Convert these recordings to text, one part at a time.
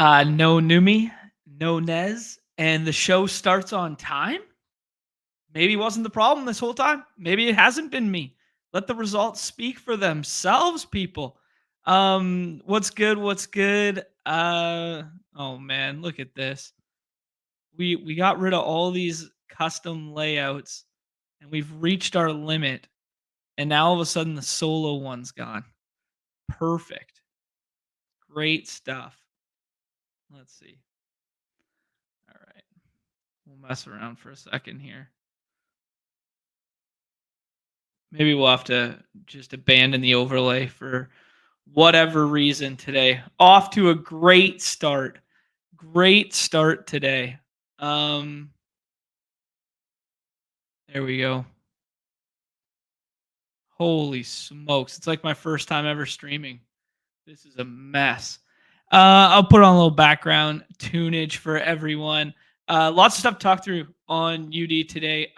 No Numi, no Nez, and the show starts on time? Maybe wasn't the problem this whole time. Maybe it hasn't been me. Let the results speak for themselves, people. What's good? What's good? Oh man, look at this. We got rid of all these custom layouts and we've reached our limit. And now all of a sudden the solo one's gone. Perfect. Great stuff. Let's see. All right. We'll mess around for a second here. Maybe we'll have to just abandon the overlay for whatever reason today. Off to a great start. Great start today. Um there we go. Holy smokes. It's like my first time ever streaming. This is a mess. I'll put on a little background tunage for everyone. Lots of stuff to talk through on UD today.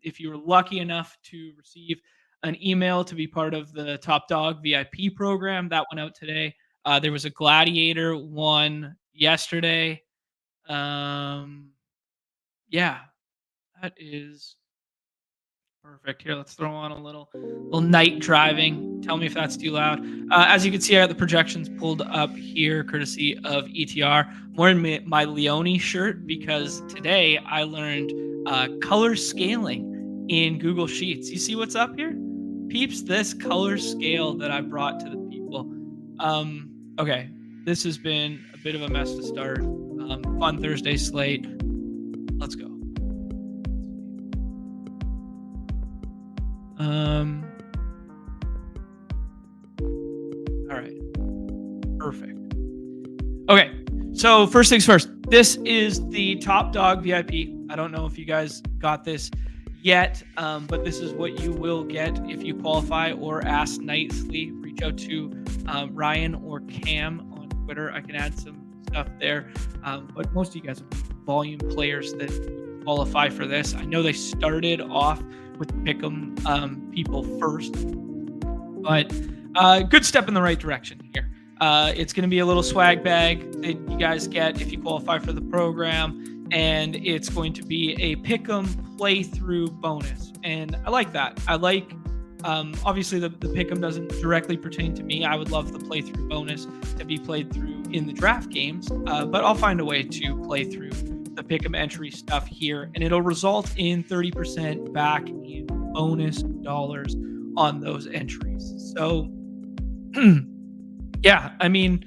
If you were lucky enough to receive an email to be part of the Top Dog VIP program, that went out today. There was a Gladiator one yesterday. Yeah, that is perfect. Here, let's throw on a little night driving. Tell me if that's too loud. As you can see, I got the projections pulled up here, courtesy of ETR. I'm wearing my Leone shirt because today I learned color scaling in Google Sheets. You see what's up here? Peeps, this color scale that I brought to the people. Okay, this has been a bit of a mess to start. Fun Thursday slate. Let's go. All right. Perfect. Okay. So first things first, this is the Top Dog VIP. I don't know if you guys got this yet, but this is what you will get if you qualify or ask nicely. Reach out to Ryan or Cam on Twitter. I can add some stuff there. But most of you guys are volume players that qualify for this. I know they started off with the Pick'em people first, but good step in the right direction here. It's going to be a little swag bag that you guys get if you qualify for the program, and it's going to be a Pick'em playthrough bonus. And I like that. I like, obviously the Pick'em doesn't directly pertain to me. I would love the playthrough bonus to be played through in the draft games, but I'll find a way to play through the Pick'em entry stuff here, and it'll result in 30% back in bonus dollars on those entries. So yeah, I mean,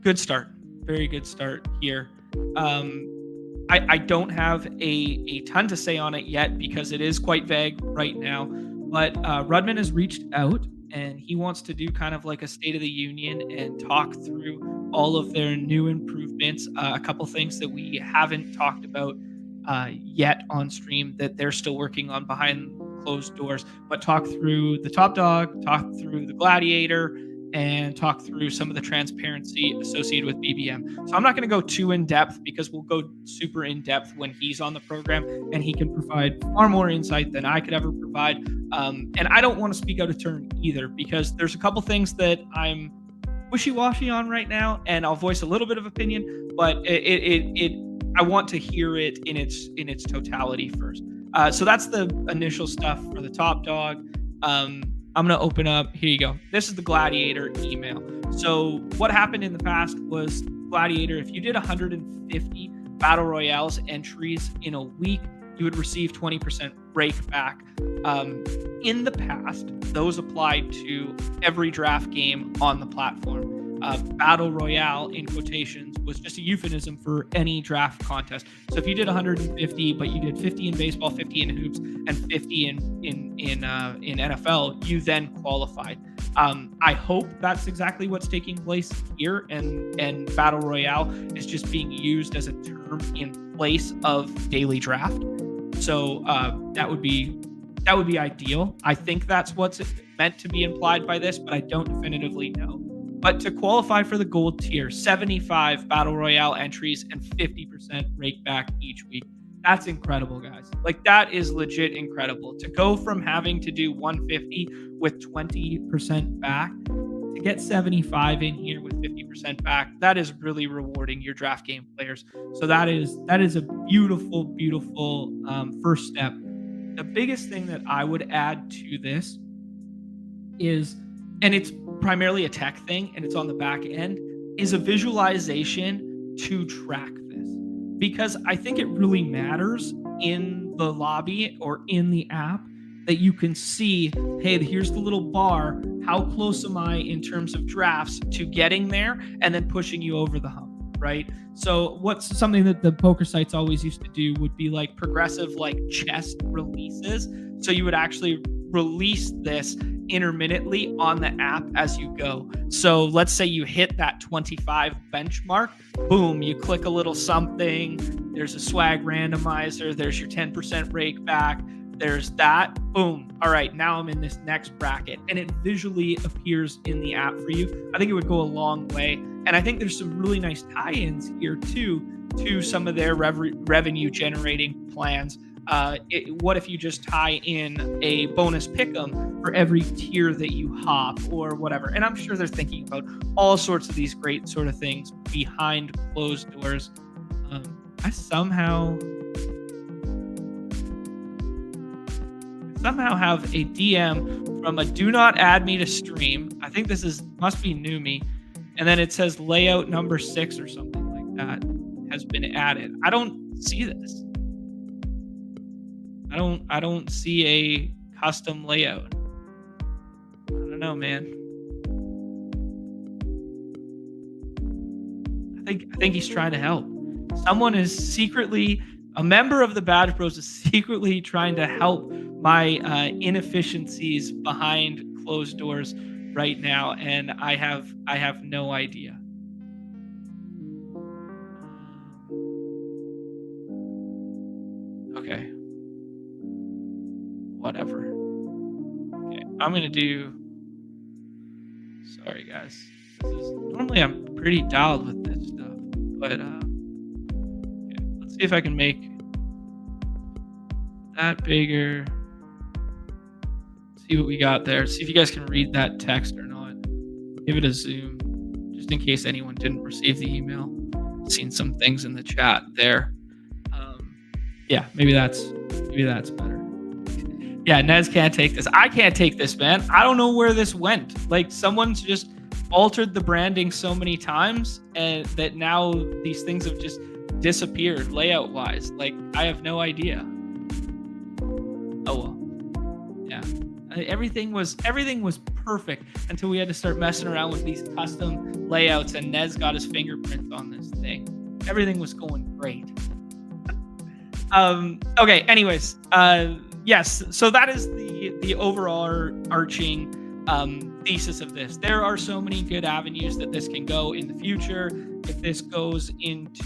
good start. Very good start here. I don't have a ton to say on it yet because it is quite vague right now, but Rudman has reached out and he wants to do kind of like a State of the Union and talk through all of their new improvements, a couple things that we haven't talked about yet on stream that they're still working on behind closed doors, but talk through the Top Dog, talk through the Gladiator, and talk through some of the transparency associated with BBM. So I'm not going to go too in depth because we'll go super in depth when he's on the program and he can provide far more insight than I could ever provide. And I don't want to speak out of turn either because there's a couple things that I'm wishy-washy on right now, and I'll voice a little bit of opinion, but I want to hear it in its totality first. So that's the initial stuff for the Top Dog. I'm going to open up. Here you go. This is the Gladiator email. So what happened in the past was Gladiator, if you did 150 Battle Royales entries in a week, you would receive 20% rake back. In the past, those applied to every draft game on the platform. Battle Royale, in quotations, was just a euphemism for any draft contest. So if you did 150, but you did 50 in baseball, 50 in hoops, and 50 in NFL, you then qualified. I hope that's exactly what's taking place here, and Battle Royale is just being used as a term in place of daily draft. So that would be ideal. I think that's what's meant to be implied by this, but I don't definitively know. But to qualify for the gold tier, 75 Battle Royale entries and 50% rake back each week. That's incredible, guys. Like, that is legit incredible. To go from having to do 150 with 20% back to get 75 in here with 50% 50% back. That is really rewarding your draft game players. So that is a beautiful, beautiful first step. The biggest thing that I would add to this is, and it's primarily a tech thing and it's on the back end, is a visualization to track this. Because I think it really matters in the lobby or in the app that you can see, hey, here's the little bar. How close am I in terms of drafts to getting there and then pushing you over the hump, right? So what's something that the poker sites always used to do would be like progressive, like chest releases. So you would actually release this intermittently on the app as you go. So let's say you hit that 25 benchmark, boom, you click a little something, there's a swag randomizer, there's your 10% rake back, there's that, boom. All right, now I'm in this next bracket, and it visually appears in the app for you. I think it would go a long way. And I think there's some really nice tie-ins here too to some of their revenue generating plans. What if you just tie in a bonus pick'em for every tier that you hop or whatever? And I'm sure they're thinking about all sorts of these great sort of things behind closed doors. I somehow have a DM from a do not add me to stream. I think this must be Neumy. And then it says layout number 6 or something like that has been added. I don't see this. I don't see a custom layout. I don't know, man. I think he's trying to help. Someone is secretly, a member of the BadgeBros is secretly trying to help my inefficiencies behind closed doors right now, and I have no idea. Okay. Whatever. Okay, I'm gonna do. Sorry, guys. Normally I'm pretty dialed with this stuff, but okay, let's see if I can make that bigger. See what we got there. See if you guys can read that text or not. Give it a zoom, just in case anyone didn't receive the email. Seen some things in the chat there. Yeah, maybe that's better. Yeah, Nez can't take this. I can't take this, man. I don't know where this went. Like, someone's just altered the branding so many times, and that now these things have just disappeared layout wise. Like, I have no idea. Oh well. Yeah. Everything was perfect until we had to start messing around with these custom layouts, and Nez got his fingerprints on this thing. Everything was going great. Okay, anyways, yes, so that is the overall arching thesis of this. There are so many good avenues that this can go in the future. If this goes into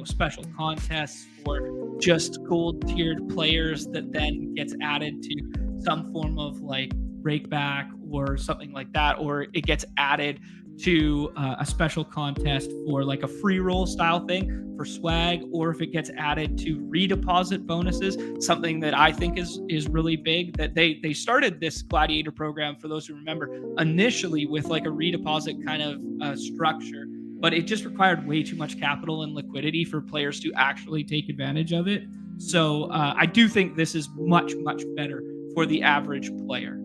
special contests for just gold tiered players that then gets added to some form of like rakeback or something like that, or it gets added to a special contest for like a free roll style thing for swag, or if it gets added to redeposit bonuses, something that I think is really big. That they started this Gladiator program, for those who remember, initially with like a redeposit kind of structure, but it just required way too much capital and liquidity for players to actually take advantage of it. So I do think this is much, much better for the average player.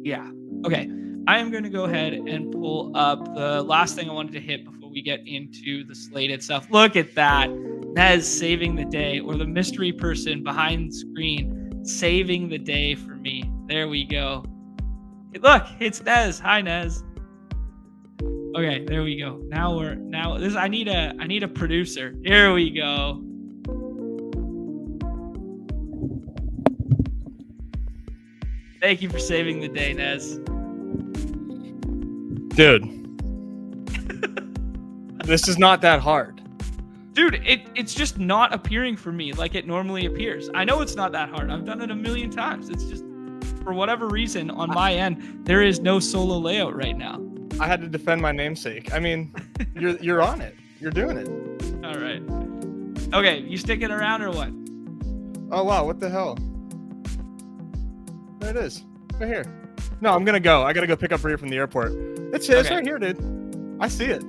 Yeah. Okay. I am going to go ahead and pull up the last thing I wanted to hit before we get into the slate itself. Look at that. Nez saving the day, or the mystery person behind the screen saving the day for me. There we go. Look, it's Nez. Hi, Nez. Okay, there we go. I need a producer. Here we go. Thank you for saving the day, Nez. Dude, this is not that hard. Dude, it's just not appearing for me like it normally appears. I know it's not that hard. I've done it a million times. It's just, for whatever reason, on my end, there is no solo layout right now. I had to defend my namesake. I mean, you're on it. You're doing it. All right. Okay, you sticking around or what? Oh, wow. What the hell? There it is. Right here. No, I'm going to go. I got to go pick up Rhea from the airport. It's his right here, dude. I see it.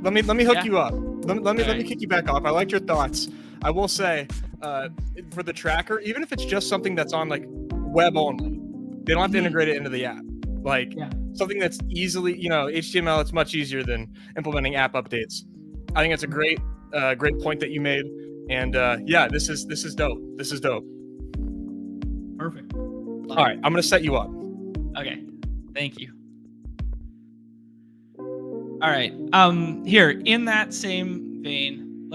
Let me hook Yeah. you up. Let me Alright. kick you back off. I liked your thoughts. I will say, for the tracker, even if it's just something that's on like web only, they don't have to integrate it into the app. Like Yeah. something that's easily, HTML, it's much easier than implementing app updates. I think it's a great point that you made. And yeah, this is dope. This is dope. Perfect. All right, I'm gonna set you up. Okay. Thank you. All right. Here, in that same vein,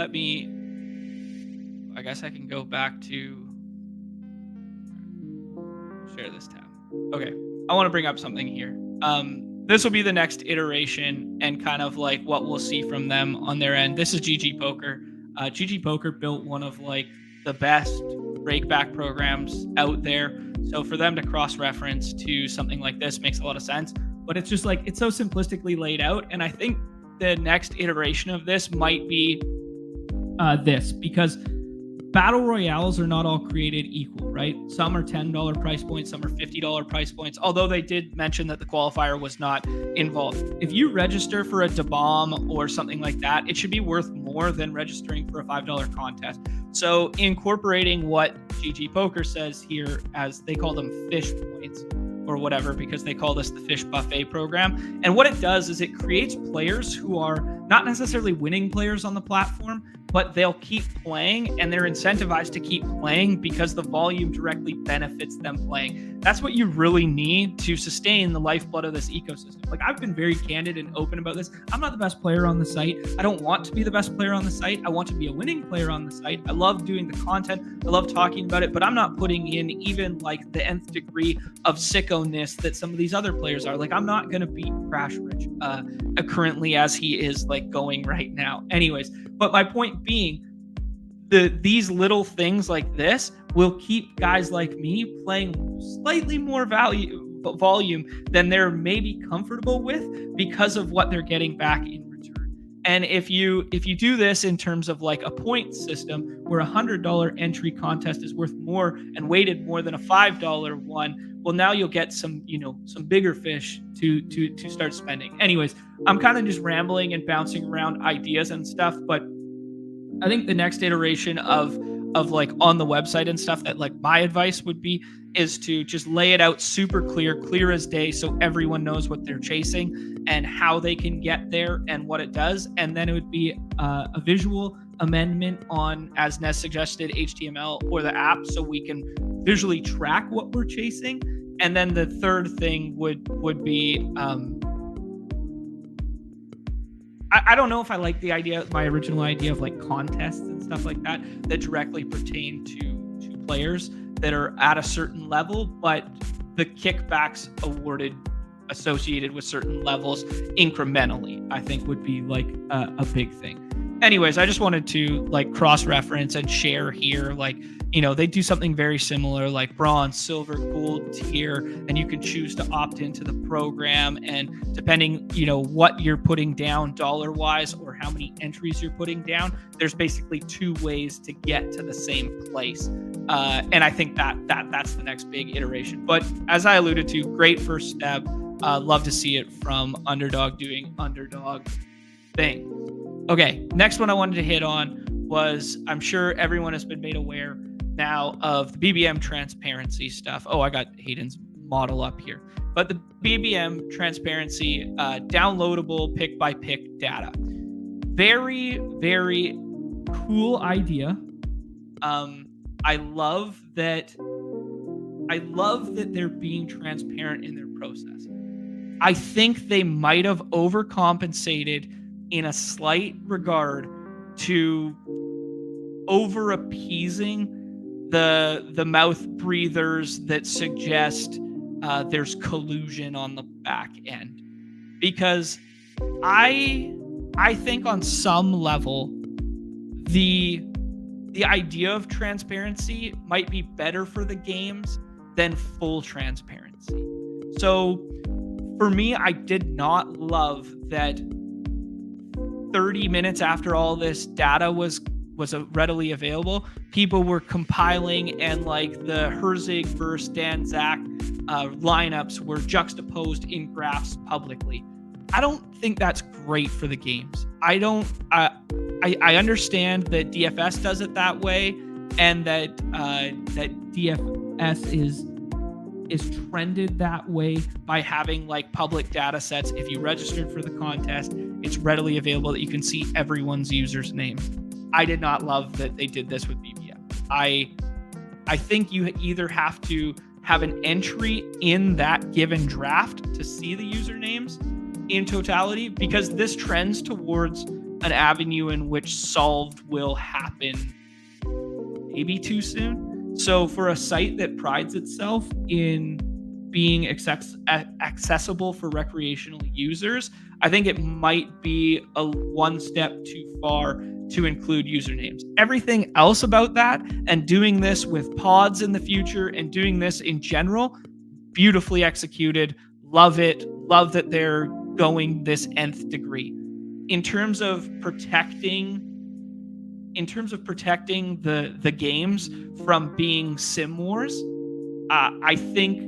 I guess I can go back to share this tab. Okay. I want to bring up something here. This will be the next iteration and kind of like what we'll see from them on their end. This is GG Poker. GG Poker built one of like the best breakback programs out there. So for them to cross-reference to something like this makes a lot of sense. But it's just like, it's so simplistically laid out. And I think the next iteration of this might be this, because battle royales are not all created equal, right? Some are $10 price points, some are $50 price points, although they did mention that the qualifier was not involved. If you register for a DeBomb or something like that, it should be worth more than registering for a $5 contest. So incorporating what GG Poker says here, as they call them fish points or whatever, because they call this the fish buffet program. And what it does is it creates players who are not necessarily winning players on the platform, but they'll keep playing and they're incentivized to keep playing because the volume directly benefits them playing. That's what you really need to sustain the lifeblood of this ecosystem. Like, I've been very candid and open about this. I'm not the best player on the site. I don't want to be the best player on the site. I want to be a winning player on the site. I love doing the content. I love talking about it, but I'm not putting in even like the nth degree of sicko-ness that some of these other players are. Like, I'm not going to beat Crash Rich currently as he is like going right now. Anyways, but my point being, these little things like this will keep guys like me playing slightly more volume than they're maybe comfortable with because of what they're getting back in return. And if you do this in terms of like a point system where a $100 entry contest is worth more and weighted more than a $5 one, well, now you'll get some bigger fish to start spending. Anyways, I'm kind of just rambling and bouncing around ideas and stuff, but I think the next iteration of like on the website and stuff, that like my advice would be is to just lay it out super clear as day, so everyone knows what they're chasing and how they can get there and what it does. And then it would be a visual amendment on, as Nez suggested, HTML or the app, so we can visually track what we're chasing. And then the third thing would be I don't know if I like the idea, my original idea of like contests and stuff like that directly pertain to players that are at a certain level, but the kickbacks awarded associated with certain levels incrementally, I think would be like a big thing. Anyways, I just wanted to like cross-reference and share here, like, they do something very similar, like bronze, silver, gold tier, and you can choose to opt into the program. And depending, what you're putting down dollar-wise or how many entries you're putting down, there's basically two ways to get to the same place. And I think that's the next big iteration. But as I alluded to, great first step. Love to see it from Underdog doing Underdog thing. Okay, next one I wanted to hit on was, I'm sure everyone has been made aware now of the BBM transparency stuff. Oh, I got Hayden's model up here. But the BBM transparency, downloadable pick-by-pick data. Very, very cool idea. I love that they're being transparent in their process. I think they might have overcompensated in a slight regard to over appeasing the mouth breathers that suggest there's collusion on the back end, because I think on some level the idea of transparency might be better for the games than full transparency. So for me, I did not love that 30 minutes after all this data was readily available, people were compiling, and like the Herzig versus Dan Zach lineups were juxtaposed in graphs publicly. I don't think that's great for the games. I don't. I understand that DFS does it that way, and that DFS is trended that way by having like public data sets. If you registered for the contest, it's readily available that you can see everyone's user's name. I did not love that they did this with BBM. I think you either have to have an entry in that given draft to see the usernames in totality, because this trends towards an avenue in which solved will happen maybe too soon. So for a site that prides itself in being accessible for recreational users, I think it might be a one step too far to include usernames. Everything else about that, and doing this with pods in the future and doing this in general, beautifully executed. Love it. Love that they're going this nth degree. In terms of protecting the games from being sim wars, I think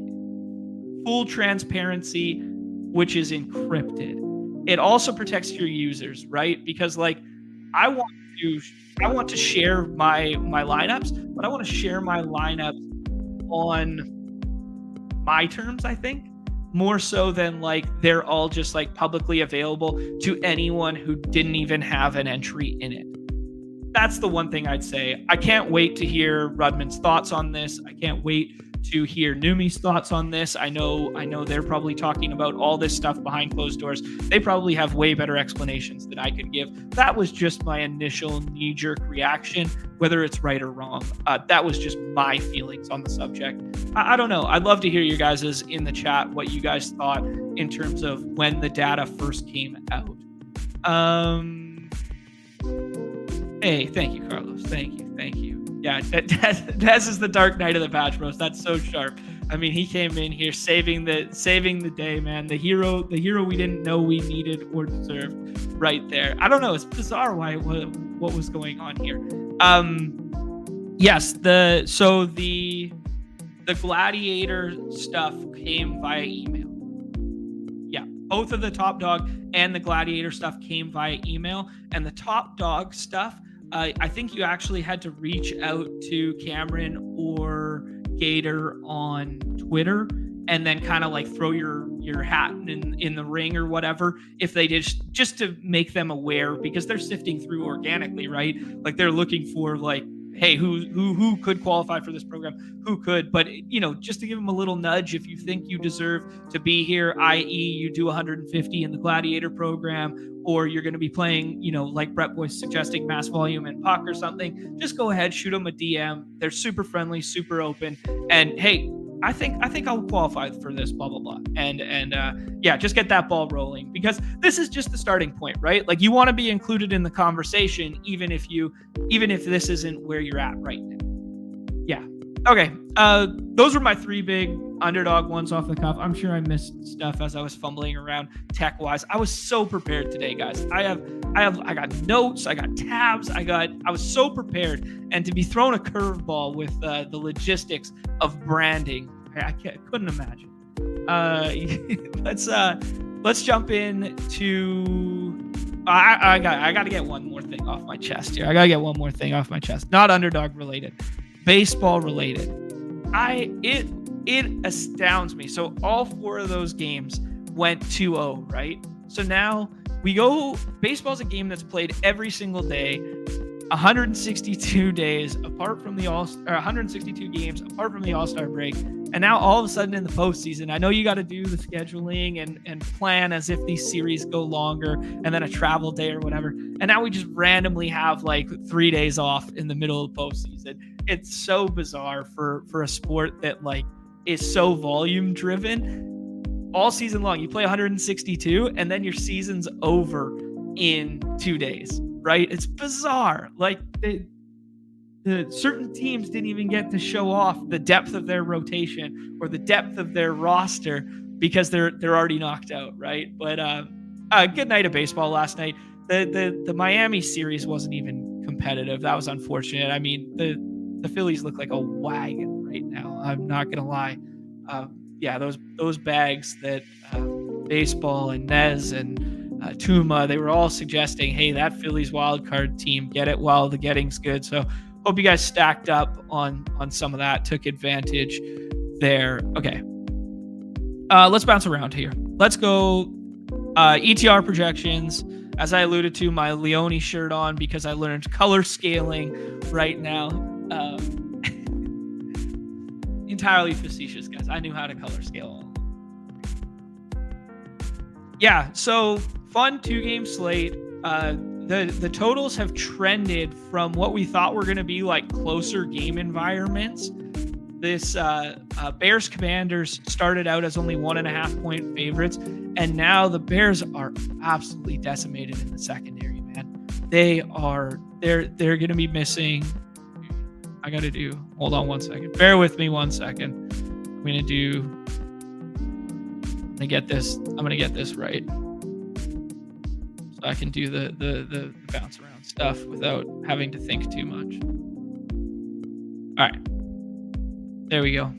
full transparency, which is encrypted, it also protects your users, right? Because like I want to share my lineups, but I want to share my lineups on my terms, I think, more so than like they're all just like publicly available to anyone who didn't even have an entry in it. That's the one thing I'd say. I can't wait to hear Rudman's thoughts on this. I can't wait to hear Neumy2's thoughts on this. I know they're probably talking about all this stuff behind closed doors. They probably have way better explanations than I could give. That was just my initial knee-jerk reaction, whether it's right or wrong. That was just my feelings on the subject. I don't know. I'd love to hear your guys' in the chat what you guys thought in terms of when the data first came out. Hey, thank you, Carlos. Thank you. Yeah, Nez is the Dark Knight of the BadgeBros. That's so sharp. I mean, he came in here saving the day, man. The hero we didn't know we needed or deserved, right there. I don't know. It's bizarre what was going on here. Yes, the Gladiator stuff came via email. Yeah, both of the Top Dog and the Gladiator stuff came via email, and the Top Dog stuff, I think you actually had to reach out to Cameron or Gator on Twitter and then kind of like throw your hat in the ring or whatever, if they did, just to make them aware, because they're sifting through organically, right? Like they're looking for like, hey, who could qualify for this program? Who could? But, you know, just to give them a little nudge, if you think you deserve to be here, i.e. you do 150 in the Gladiator program, or you're going to be playing, you know, like Brett was suggesting, mass volume and puck or something, just go ahead, shoot them a DM. They're super friendly, super open. And hey, I think I'll qualify for this, blah, blah, blah. And yeah, just get that ball rolling, because this is just the starting point, right? Like you want to be included in the conversation, even if this isn't where you're at right now. Yeah. Okay. Those were my three big underdog ones off the cuff. I'm sure I missed stuff as I was fumbling around tech wise. I was so prepared today, guys. I got notes, I got tabs, I was so prepared, and to be thrown a curveball with the logistics of branding, I couldn't imagine. Let's jump into. I got to get one more thing off my chest here. Not underdog related, baseball related. It astounds me. So all four of those games went 2-0, right? So now we go. Baseball's a game that's played every single day, 162 days apart from the 162 games apart from the All-Star break. And now all of a sudden in the postseason, I know you got to do the scheduling and plan as if these series go longer, and then a travel day or whatever. And now we just randomly have like 3 days off in the middle of the postseason. It's so bizarre for a sport that like is so volume driven. All season long, you play 162, and then your season's over in 2 days, right? It's bizarre. Like the certain teams didn't even get to show off the depth of their rotation or the depth of their roster because they're already knocked out, right? But good night of baseball last night. The Miami series wasn't even competitive. That was unfortunate. I mean, the Phillies look like a wagon right now. I'm not gonna lie. Yeah, those bags that Baseball and Nez and Tuma, they were all suggesting, hey, that Phillies wildcard team, get it while the getting's good. So hope you guys stacked up on some of that, took advantage there. Okay. Let's bounce around here. Let's go ETR projections. As I alluded to, my Leone shirt on because I learned color scaling right now. Entirely facetious, guys. I knew how to color scale. Yeah, so fun 2-game slate. The totals have trended from what we thought were going to be like closer game environments. This Bears Commanders started out as only 1.5 point favorites, and now the Bears are absolutely decimated in the secondary, man. They're going to be missing. Hold on one second. Bear with me 1 second. I'm going to get this right. So I can do the bounce around stuff without having to think too much. All right. There we go.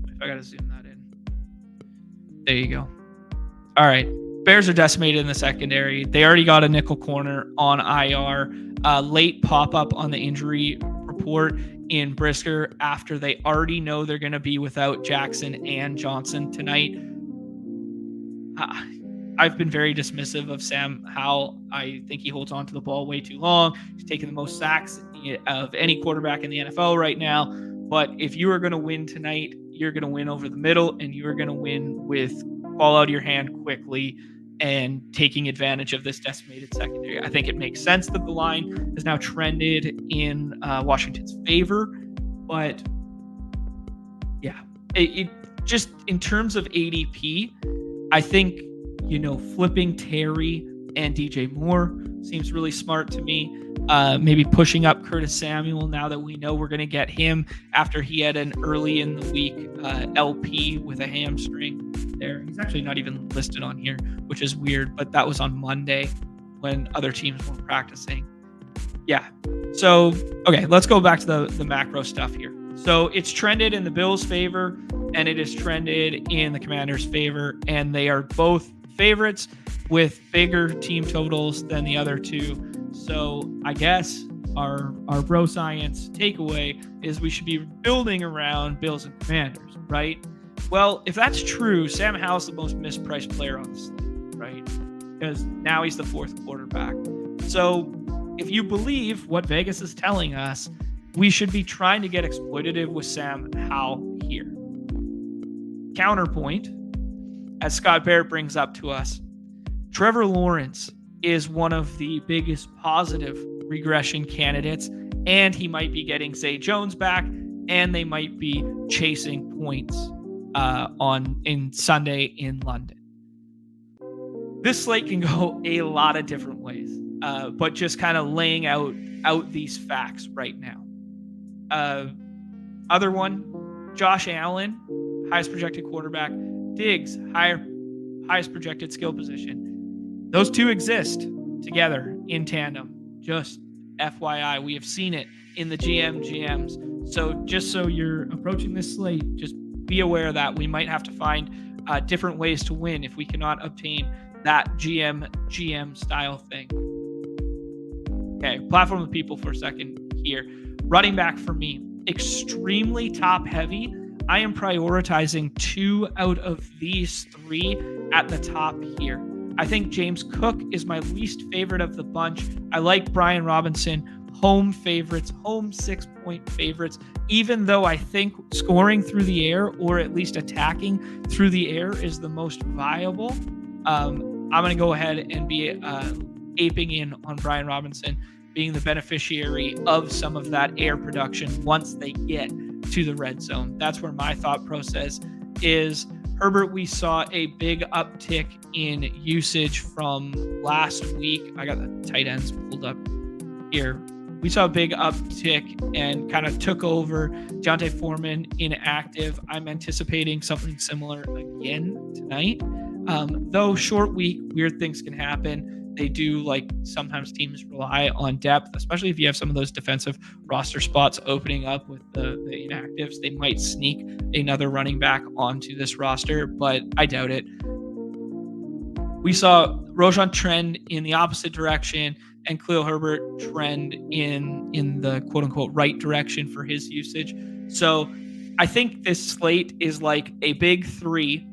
If I got to zoom that in. There you go. All right. Bears are decimated in the secondary. They already got a nickel corner on IR. Late pop-up on the injury report in Brisker after they already know they're going to be without Jackson and Johnson tonight. I've been very dismissive of Sam Howell. I think he holds on to the ball way too long. He's taking the most sacks of any quarterback in the NFL right now. But if you are going to win tonight, you're going to win over the middle, and you are going to win with ball out of your hand quickly and taking advantage of this decimated secondary. I think it makes sense that the line has now trended in Washington's favor. But yeah, it just in terms of ADP, I think, flipping Terry and DJ Moore seems really smart to me. Maybe pushing up Curtis Samuel now that we know we're going to get him after he had an early in the week LP with a hamstring there. He's actually not even listed on here, which is weird, but that was on Monday when other teams weren't practicing. Yeah. So, okay, let's go back to the macro stuff here. So it's trended in the Bills' favor, and it is trended in the Commanders' favor, and they are both favorites with bigger team totals than the other two. So I guess our bro science takeaway is we should be building around Bills and Commanders, right? Well, if that's true, Sam Howell's the most mispriced player on the slate, right? Because now he's the fourth quarterback. So if you believe what Vegas is telling us, we should be trying to get exploitative with Sam Howell here. Counterpoint, as Scott Barrett brings up to us, Trevor Lawrence is one of the biggest positive regression candidates, and he might be getting Zay Jones back, and they might be chasing points in Sunday in London. This slate can go a lot of different ways, but just kind of laying out these facts right now. Other one, Josh Allen, highest projected quarterback. Diggs, highest projected skill position. Those two exist together in tandem. Just FYI, we have seen it in the GMs. So just so you're approaching this slate, just be aware that we might have to find different ways to win if we cannot obtain that GM style thing. Okay, platform of people for a second here. Running back for me, extremely top heavy. I am prioritizing 2 out of these 3 at the top here. I think James Cook is my least favorite of the bunch. I like Brian Robinson, home favorites, home 6-point favorites, even though I think scoring through the air or at least attacking through the air is the most viable. I'm going to go ahead and be aping in on Brian Robinson being the beneficiary of some of that air production once they get to the red zone. That's where my thought process is. Herbert, we saw a big uptick in usage from last week. I got the tight ends pulled up here. We saw a big uptick and kind of took over. Deontay Foreman inactive. I'm anticipating something similar again tonight. Though short week, weird things can happen. They do, like, sometimes teams rely on depth, especially if you have some of those defensive roster spots opening up with the inactives. They might sneak another running back onto this roster, but I doubt it. we saw Rotorun trend in the opposite direction and Khalil Herbert trend in the quote unquote right direction for his usage. So I think this slate is like a big three.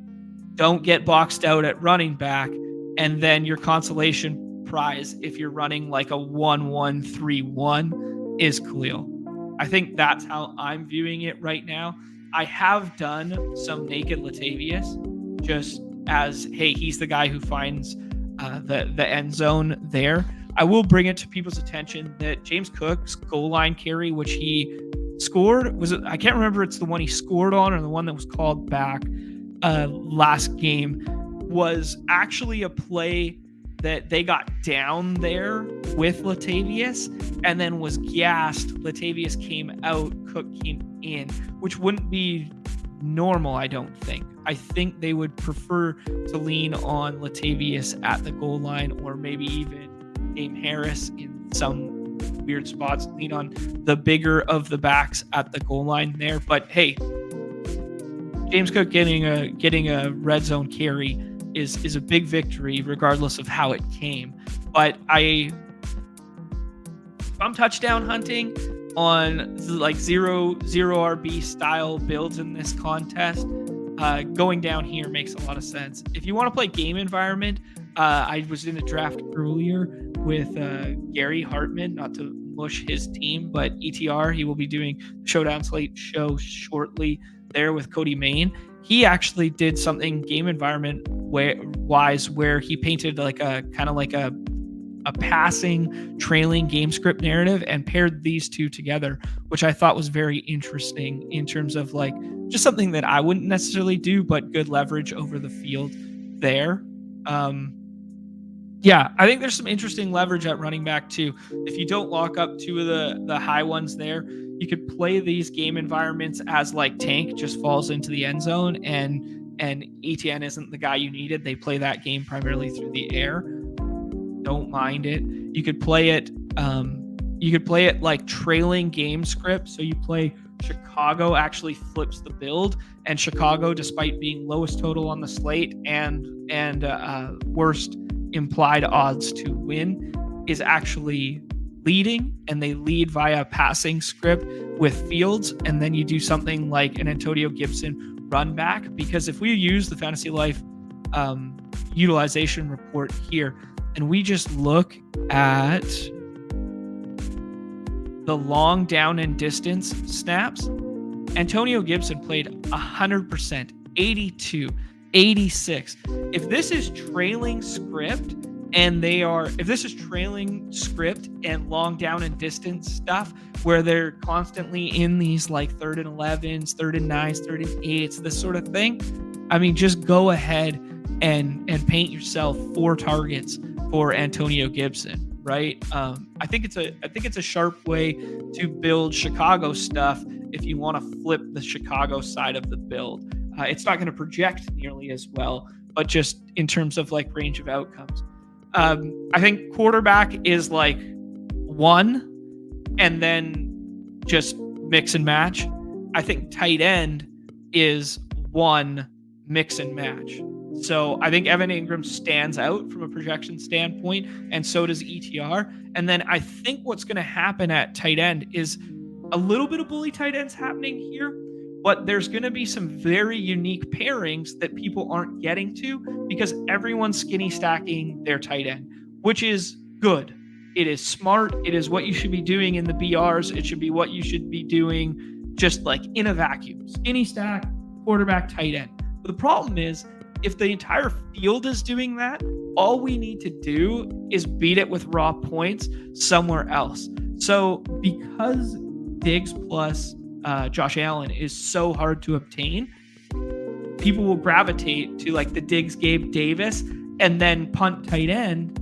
Don't get boxed out at running back, and then your consolation prize, if you're running like a 1-1-3-1, is Khalil. I think that's how I'm viewing it right now. I have done some naked Latavius just as, hey, he's the guy who finds the end zone there. I will bring it to people's attention that James Cook's goal line carry, which he scored, I can't remember it's the one he scored on or the one that was called back last game, was actually a play that they got down there with Latavius and then was gassed. Latavius came out, Cook came in, which wouldn't be normal, I don't think. I think they would prefer to lean on Latavius at the goal line, or maybe even Dame Harris in some weird spots, lean on the bigger of the backs at the goal line there. But hey, James Cook getting a red zone carry is a big victory regardless of how it came. But if I'm touchdown hunting on like zero RB style builds in this contest, going down here makes a lot of sense. If you want to play game environment, I was in a draft earlier with Gary Hartman, not to mush his team, but ETR, he will be doing the Showdown Slate show shortly there with Cody Main. He actually did something game environment wise where he painted like a kind of like a passing trailing game script narrative and paired these two together, which I thought was very interesting in terms of like just something that I wouldn't necessarily do, but good leverage over the field there. Yeah, I think there's some interesting leverage at running back too. If you don't lock up two of the high ones there, you could play these game environments as like Tank just falls into the end zone and ETN isn't the guy you needed. They play that game primarily through the air. Don't mind it. You could play it like trailing game script. So you play Chicago actually flips the build, and Chicago, despite being lowest total on the slate and worst implied odds to win, is actually leading, and they lead via passing script with Fields, and then you do something like an Antonio Gibson run back, because if we use the Fantasy Life utilization report here and we just look at the long down and distance snaps, Antonio Gibson played 100%, 82, 86. If this is trailing script and long down and distance stuff where they're constantly in these like 3rd and 11s, 3rd and 9s, 3rd and 8s, this sort of thing, I mean, just go ahead and paint yourself 4 targets for Antonio Gibson. Right. I think it's a sharp way to build Chicago stuff if you want to flip the Chicago side of the build. It's not going to project nearly as well, but just in terms of like range of outcomes. I think quarterback is like 1 and then just mix and match. I think tight end is 1 mix and match. So I think Evan Ingram stands out from a projection standpoint, and so does ETR. And then I think what's going to happen at tight end is a little bit of bully tight ends happening here, but there's going to be some very unique pairings that people aren't getting to because everyone's skinny stacking their tight end, which is good. It is smart. It is what you should be doing in the BRs. It should be what you should be doing just like in a vacuum. Skinny stack, quarterback, tight end. But the problem is, if the entire field is doing that, all we need to do is beat it with raw points somewhere else. So because Diggs plus Josh Allen is so hard to obtain, people will gravitate to like the Diggs, Gabe Davis, and then punt tight end,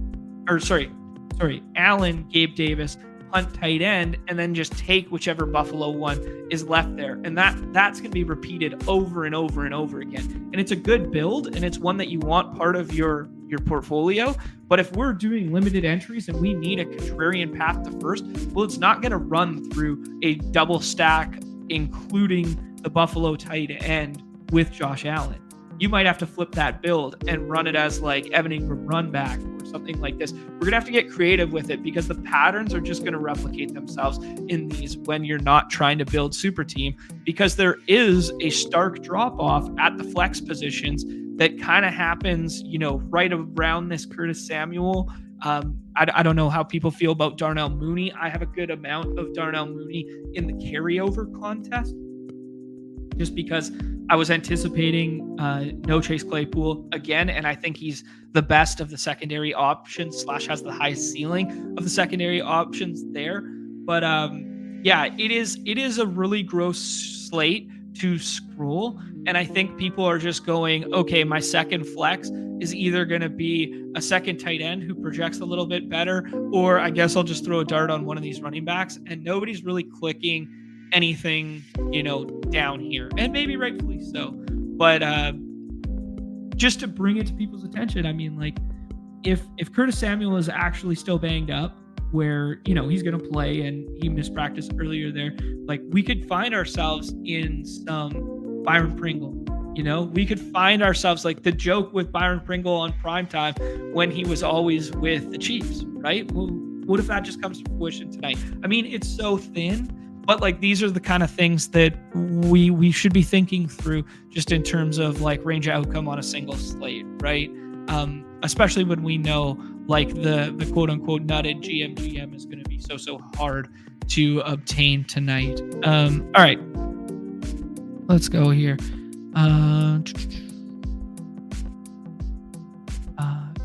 Allen, Gabe Davis, punt tight end, and then just take whichever Buffalo one is left there. And that's going to be repeated over and over and over again. And it's a good build, and it's one that you want part of your portfolio. But if we're doing limited entries and we need a contrarian path to first, well, it's not going to run through a double stack, including the Buffalo tight end with Josh Allen. you might have to flip that build and run it as like Evan Ingram run back or something like this. We're going to have to get creative with it because the patterns are just going to replicate themselves in these when you're not trying to build super team, because there is a stark drop off at the flex positions that kind of happens, right around this Curtis Samuel. I don't know how people feel about Darnell Mooney. I have a good amount of Darnell Mooney in the carryover contest just because I was anticipating no Chase Claypool again, and I think he's the best of the secondary options / has the highest ceiling of the secondary options there. But it is a really gross slate to scroll, and I think people are just going, okay, my second flex is either going to be a second tight end who projects a little bit better, or I guess I'll just throw a dart on one of these running backs, and nobody's really clicking anything, down here, and maybe rightfully so. But just to bring it to people's attention, I mean, like, if Curtis Samuel is actually still banged up, where he's going to play and he missed practice earlier there, like, we could find ourselves in some Byron Pringle. We could find ourselves like the joke with Byron Pringle on primetime when he was always with the Chiefs, right? Well, what if that just comes to fruition tonight? I mean, it's so thin, but like, these are the kind of things that we should be thinking through just in terms of like range of outcome on a single slate, right? Especially when we know like the quote unquote nutted GM is going to be so hard to obtain tonight. All right, let's go here.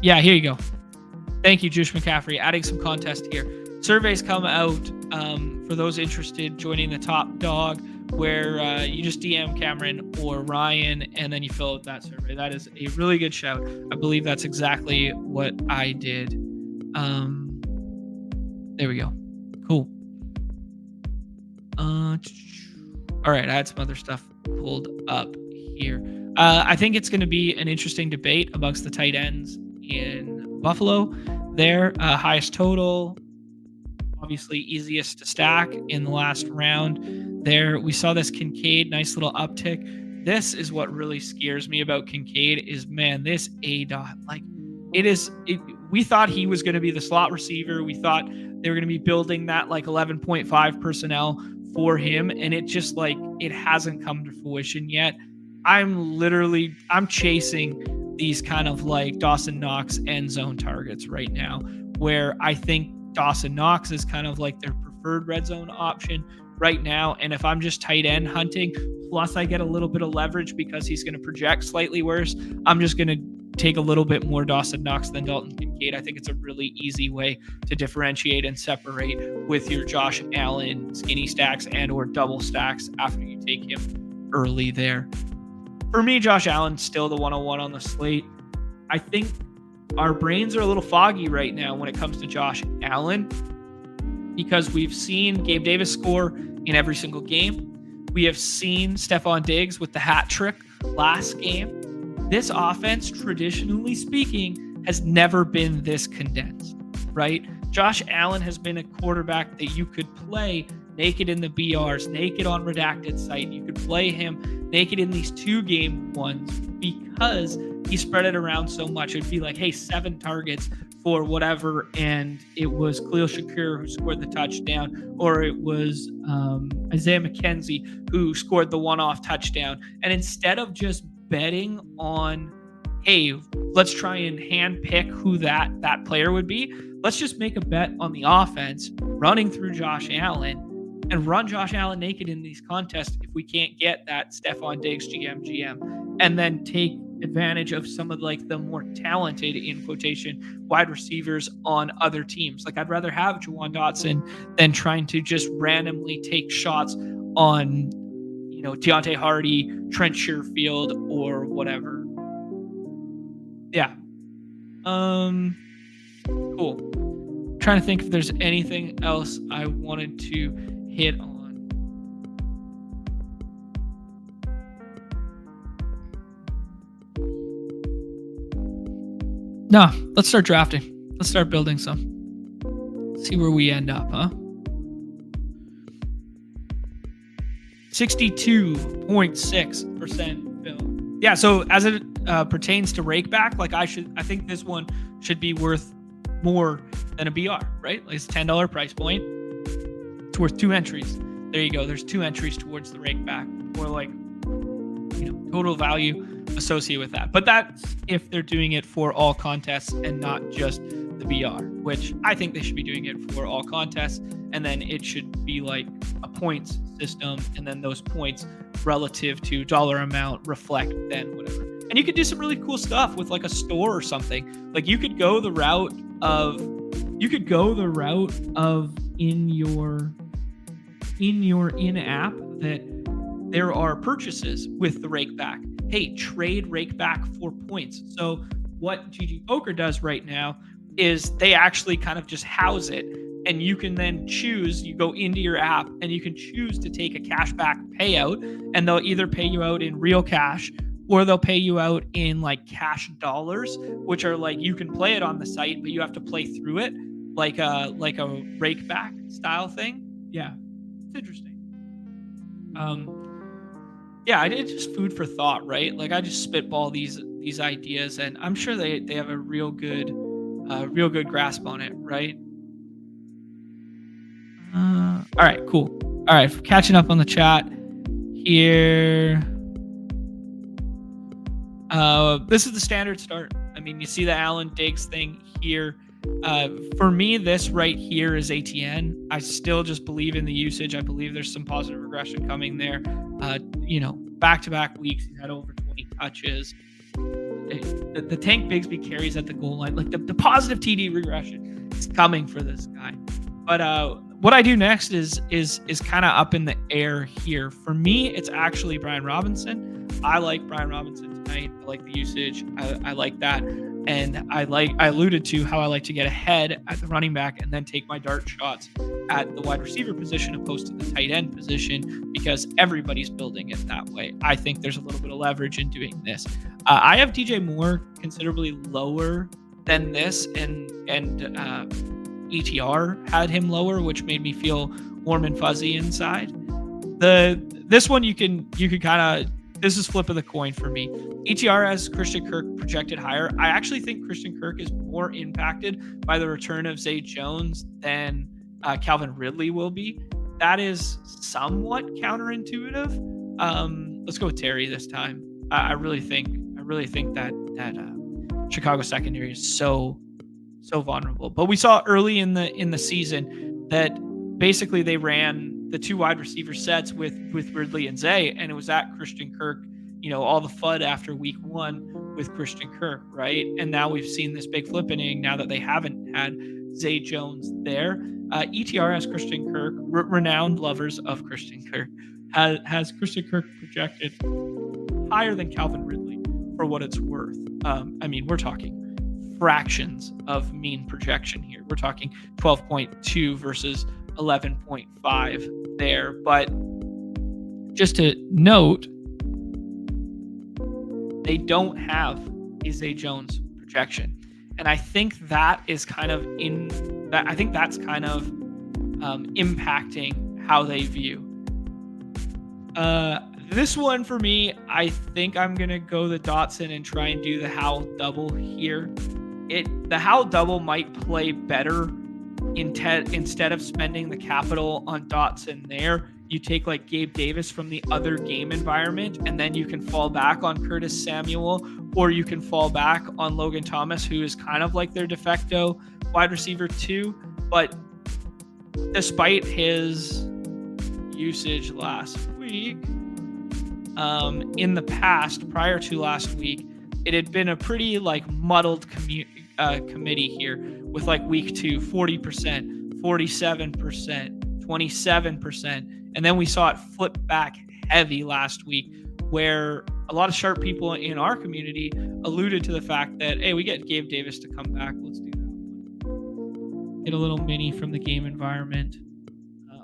Here you go. Thank you, Juice McCaffrey, adding some contest here. Surveys come out for those interested joining the Top Dog, where you just DM Cameron or Ryan and then you fill out that survey. That is a really good shout. I believe that's exactly what I did. There we go. Cool. All right, I had some other stuff pulled up here. I think it's going to be an interesting debate amongst the tight ends in Buffalo. Their highest total, obviously easiest to stack in the last round. There, we saw this Kincaid, nice little uptick. This is what really scares me about Kincaid is, man, this A-dot, like, we thought he was going to be the slot receiver. We thought they were going to be building that like 11.5 personnel for him, and it just like, it hasn't come to fruition yet. I'm chasing these kind of like Dawson Knox end zone targets right now, where I think Dawson Knox is kind of like their preferred red zone option right now. And if I'm just tight end hunting, plus I get a little bit of leverage because he's going to project slightly worse, I'm just going to take a little bit more Dawson Knox than Dalton Kincaid. I think it's a really easy way to differentiate and separate with your Josh Allen skinny stacks and or double stacks after you take him early there. For me, Josh Allen's still the 101 on the slate. I think our brains are a little foggy right now when it comes to Josh Allen because we've seen Gabe Davis score in every single game. We have seen Stephon Diggs with the hat trick last game. This offense, traditionally speaking, has never been this condensed, right? Josh Allen has been a quarterback that you could play naked in the BRs, naked on redacted site. You could play him naked in these 2-game ones because he spread it around so much. It'd be like, hey, 7 targets for whatever, and it was Khalil Shakir who scored the touchdown, or it was Isaiah McKenzie who scored the one-off touchdown. And instead of just betting on, hey, let's try and handpick who that player would be, let's just make a bet on the offense running through Josh Allen and run Josh Allen naked in these contests if we can't get that Stephon Diggs GM, and then take advantage of some of like the more talented, in quotation, wide receivers on other teams. Like, I'd rather have Juwan Dotson than trying to just randomly take shots on, Deontay Hardy, Trent Sherfield, or whatever. Yeah. Cool. Trying to think if there's anything else I wanted to hit on. No, let's start drafting. Let's start building some. See where we end up, huh? 62.6% fill. Yeah, so as it pertains to rakeback, like I think this one should be worth more than a BR, right? Like it's $10 price point. It's worth 2 entries. There you go. There's 2 entries towards the rakeback, or like, total value associated with that. But that's if they're doing it for all contests and not just the BR, which I think they should be doing it for all contests. And then it should be like a points system. And then those points relative to dollar amount reflect then whatever. And you could do some really cool stuff with like a store or something. Like you could go the route of in your in-app that there are purchases with the rakeback. Hey, trade rakeback for points. So what GG Poker does right now is they actually kind of just house it, and you can then choose. You go into your app and you can choose to take a cashback payout, and they'll either pay you out in real cash or they'll pay you out in like cash dollars, which are like you can play it on the site, but you have to play through it like a rakeback style thing. Yeah, it's interesting. Yeah, I did just food for thought, right? Like I just spitball these ideas, and I'm sure they have a real good grasp on it, right? All right, cool. All right, catching up on the chat here. This is the standard start. I mean, you see the Alan Diggs thing here. For me, this right here is ATN. I still just believe in the usage. I believe there's some positive regression coming there. Back-to-back weeks, he's had over 20 touches. The Tank Bigsby carries at the goal line. Like the positive TD regression is coming for this guy. But what I do next is kind of up in the air here. For me, it's actually Brian Robinson. I like Brian Robinson tonight. I like the usage. I like that. And I alluded to how I like to get ahead at the running back and then take my dart shots at the wide receiver position opposed to the tight end position, because everybody's building it that way. I think there's a little bit of leverage in doing this. I have DJ Moore considerably lower than this, and ETR had him lower, which made me feel warm and fuzzy inside. This one you can kind of, this is flip of the coin for me. ETR has Christian Kirk projected higher. I actually think Christian Kirk is more impacted by the return of Zay Jones than Calvin Ridley will be. That is somewhat counterintuitive. Let's go with Terry this time. I really think that Chicago secondary is so vulnerable. But we saw early in the season that basically they ran the 2 wide receiver sets with Ridley and Zay, and it was at Christian Kirk, all the FUD after week 1 with Christian Kirk, right? And now we've seen this big flippening now that they haven't had Zay Jones there. ETR has Christian Kirk, renowned lovers of Christian Kirk, has Christian Kirk projected higher than Calvin Ridley for what it's worth. I mean, we're talking fractions of mean projection here. We're talking 12.2 versus 11.5 there. But just to note, they don't have a Zay Jones projection. And I think that is kind of impacting how they view. This one for me, I think I'm going to go the Dotson and try and do the Howell double here. The Howell double might play better instead of spending the capital on Dotson there. You take like Gabe Davis from the other game environment, and then you can fall back on Curtis Samuel, or you can fall back on Logan Thomas, who is kind of like their de facto wide receiver 2. But despite his usage last week, in the past, prior to last week, it had been a pretty like muddled committee here with like week 2, 40%, 47%, 27%. And then we saw it flip back heavy last week, where a lot of sharp people in our community alluded to the fact that, hey, we get Gabe Davis to come back. Let's do that. Get a little mini from the game environment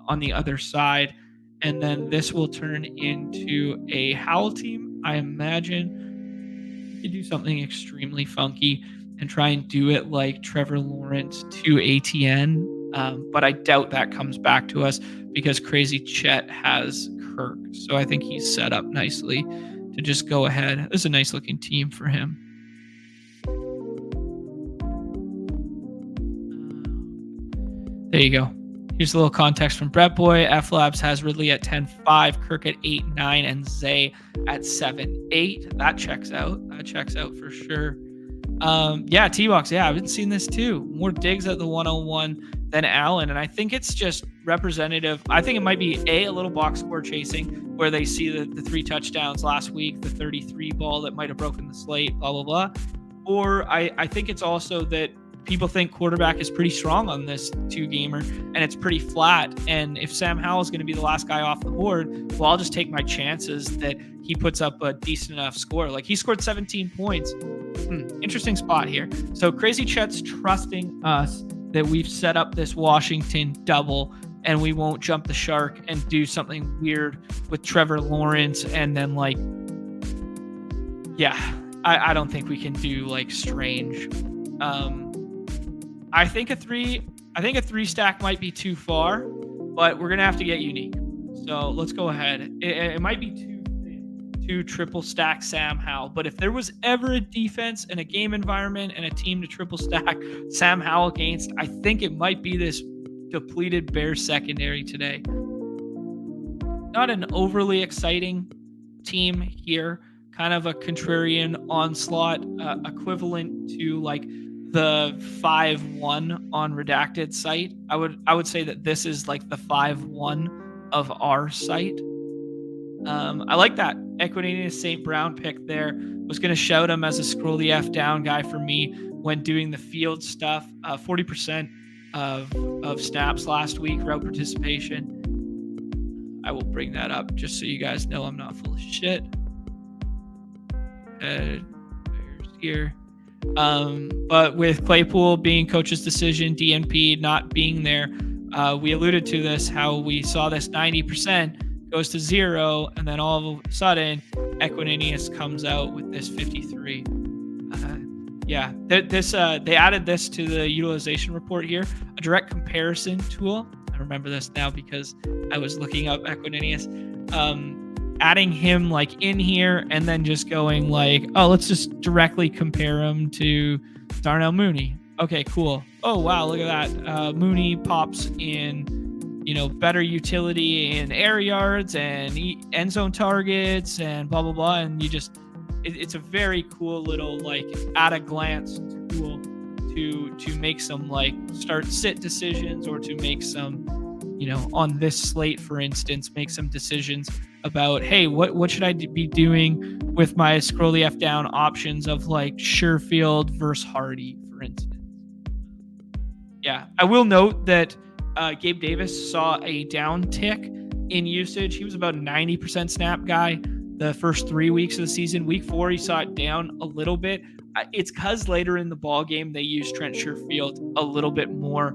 on the other side. And then this will turn into a Howl team. I imagine you could do something extremely funky and try and do it like Trevor Lawrence to ATN. But I doubt that comes back to us because Crazy Chet has Kirk. So I think he's set up nicely to just go ahead. This is a nice looking team for him. There you go. Here's a little context from Brett Boy. F Labs has Ridley at 10.5, Kirk at 8.9, and Zay at 7.8. That checks out. That checks out for sure. Yeah, T-Box. Yeah, I've been seeing this too. More digs at the 101 than Allen, and I think it's just representative. I think it might be a little box score chasing where they see the 3 touchdowns last week, the 33 ball that might have broken the slate, blah, blah, blah. Or I think it's also that people think quarterback is pretty strong on this 2-gamer and it's pretty flat. And if Sam Howell is going to be the last guy off the board, well, I'll just take my chances that he puts up a decent enough score. Like he scored 17 points. Interesting spot here. So Crazy Chet's trusting us that we've set up this Washington double and we won't jump the shark and do something weird with Trevor Lawrence. And then like, yeah, I don't think we can do like strange. I think a 3 stack might be too far, but we're gonna have to get unique. So let's go ahead. It might be too triple stack Sam Howell, but if there was ever a defense and a game environment and a team to triple stack Sam Howell against, I think it might be this depleted Bears secondary today. Not an overly exciting team here, kind of a contrarian onslaught, equivalent to like the 5-1 on Redacted site. I would say that this is like the 5-1 of our site. I like that Equinanius St. Brown pick there. Was going to shout him as a scroll the F down guy for me when doing the field stuff. 40% of snaps last week, route participation. I will bring that up just so you guys know I'm not full of shit. Here. But with Claypool being coach's decision, DNP not being there, we alluded to this, how we saw this 90% goes to 0, and then all of a sudden, Equinanius comes out with this 53. Yeah, they added this to the utilization report here, a direct comparison tool. I remember this now because I was looking up Equinanius. Adding him like in here and then just going like, oh, let's just directly compare him to Darnell Mooney. Okay, cool. Oh, wow, look at that. Mooney pops in, better utility in air yards and end zone targets and blah, blah, blah. And it's a very cool little like at a glance tool to make some like start sit decisions or to make some, on this slate, for instance, make some decisions about, hey, what should I be doing with my scroll the F down options of like Sherfield versus Hardy, for instance. Yeah, I will note that Gabe Davis saw a down tick in usage. He was about a 90% snap guy the first 3 weeks of the season. Week 4, he saw it down a little bit. It's because later in the ball game, they used Trent Sherfield a little bit more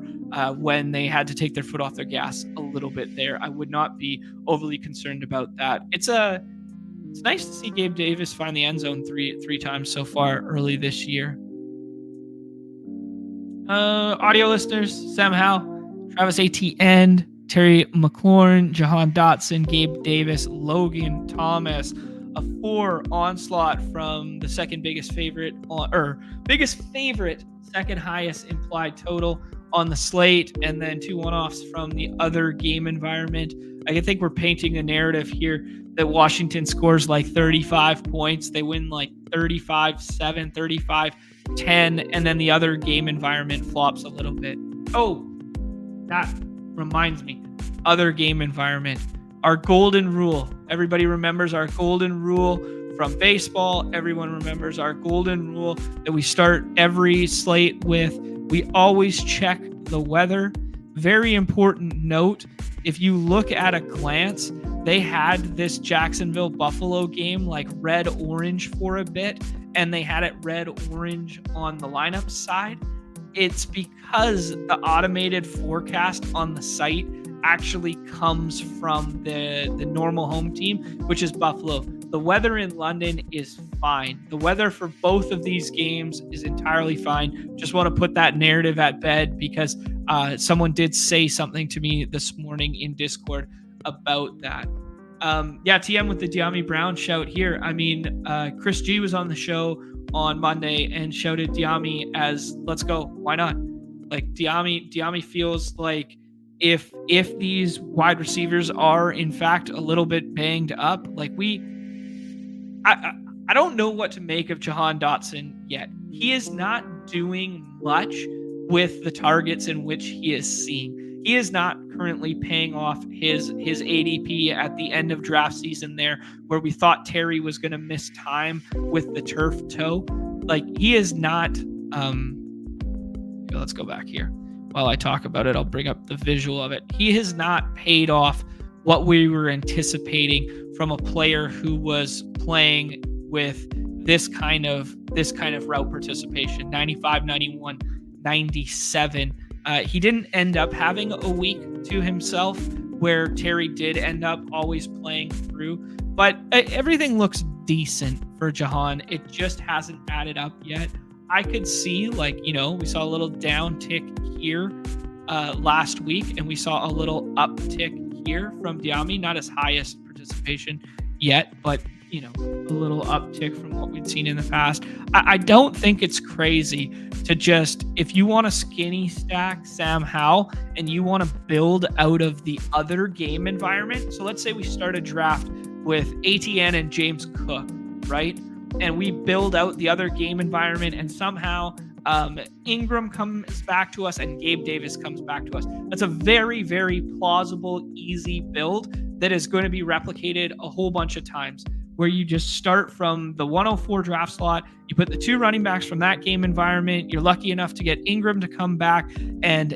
when they had to take their foot off their gas a little bit there. I would not be overly concerned about that. It's nice to see Gabe Davis find the end zone three times so far early this year. Audio listeners, Sam Howell, Travis Etienne, Terry McLaurin, Jahan Dotson, Gabe Davis, Logan Thomas. A 4 onslaught from the second biggest favorite, second highest implied total on the slate, and then 2 one-offs from the other game environment. I think we're painting a narrative here that Washington scores like 35 points. They win like 35-7, 35-10, and then the other game environment flops a little bit. Oh, that reminds me. Other game environment. Our golden rule. Everybody remembers our golden rule from baseball. Everyone remembers our golden rule that we start every slate with. We always check the weather. Very important note. If you look at a glance, they had this Jacksonville Buffalo game like red-orange for a bit, and they had it red-orange on the lineup side. It's because the automated forecast on the site actually comes from the normal home team, which is Buffalo. The weather in London is fine. The weather for both of these games is entirely fine. Just want to put that narrative at bed because someone did say something to me this morning in Discord about that. Yeah, TM with the Deami Brown shout here. I mean, Chris G was on the show on Monday and shouted Deami as let's go. Why not? Like Deami feels like if these wide receivers are in fact a little bit banged up, like I don't know what to make of Jahan Dotson yet. He is not doing much with the targets in which he is seeing. He is not currently paying off his ADP at the end of draft season there, where we thought Terry was going to miss time with the turf toe. Like he is not. Let's go back here. While I talk about it, I'll bring up the visual of it. He has not paid off what we were anticipating from a player who was playing with this kind of route participation, 95, 91, 97. He didn't end up having a week to himself where Terry did end up always playing through, but everything looks decent for Jahan. It just hasn't added up yet. I could see, like, we saw a little down tick here last week, and we saw a little uptick here from Deami, not his highest participation yet, but a little uptick from what we'd seen in the past. I don't think it's crazy to just, if you want to skinny stack Sam Howell and you want to build out of the other game environment. So let's say we start a draft with ATN and James Cook, right? And we build out the other game environment, and somehow Ingram comes back to us and Gabe Davis comes back to us. That's a very, very plausible, easy build that is going to be replicated a whole bunch of times, where you just start from the 104 draft slot, you put the two running backs from that game environment, you're lucky enough to get Ingram to come back and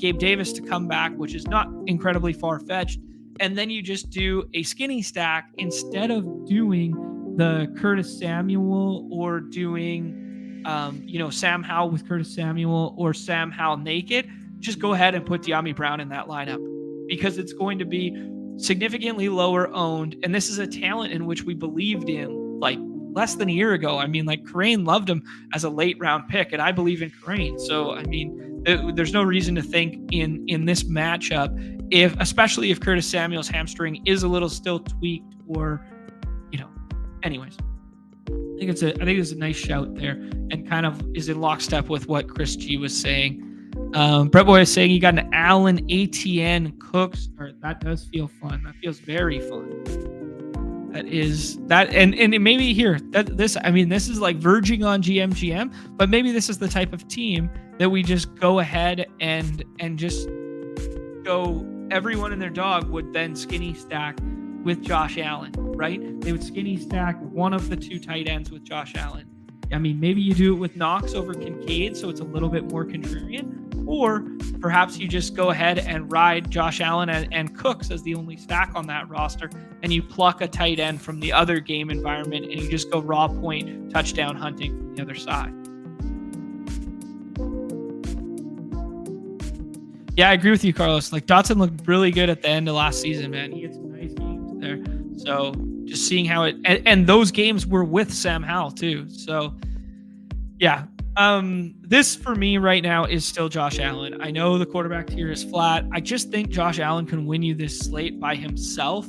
Gabe Davis to come back, which is not incredibly far-fetched, and then you just do a skinny stack instead of doing the Curtis Samuel or doing, Sam Howell with Curtis Samuel or Sam Howell naked. Just go ahead and put Deami Brown in that lineup, because it's going to be significantly lower owned. And this is a talent in which we believed in like less than a year ago. I mean, like Crane loved him as a late round pick, and I believe in Crane. So, I mean, there's no reason to think in this matchup, especially if Curtis Samuel's hamstring is a little still tweaked or, anyways, I think it's a nice shout there, and kind of is in lockstep with what Chris G was saying. Brett Boy is saying you got an Allen, ATN, Cooks. Or that does feel fun. That feels very fun. That is that, and maybe here this is like verging on GM, but maybe this is the type of team that we just go ahead and just go. Everyone and their dog would then skinny stack with Josh Allen, right? They would skinny stack one of the two tight ends with Josh Allen. I mean, maybe you do it with Knox over Kincaid, so it's a little bit more contrarian, or perhaps you just go ahead and ride Josh Allen and Cooks as the only stack on that roster, and you pluck a tight end from the other game environment, and you just go raw point touchdown hunting from the other side. Yeah, I agree with you, Carlos. Like, Dotson looked really good at the end of last season, man. He had some nice games there. So just seeing how it, and those games were with Sam Howell too. So yeah, this for me right now is still Josh Allen. I know the quarterback tier is flat. I just think Josh Allen can win you this slate by himself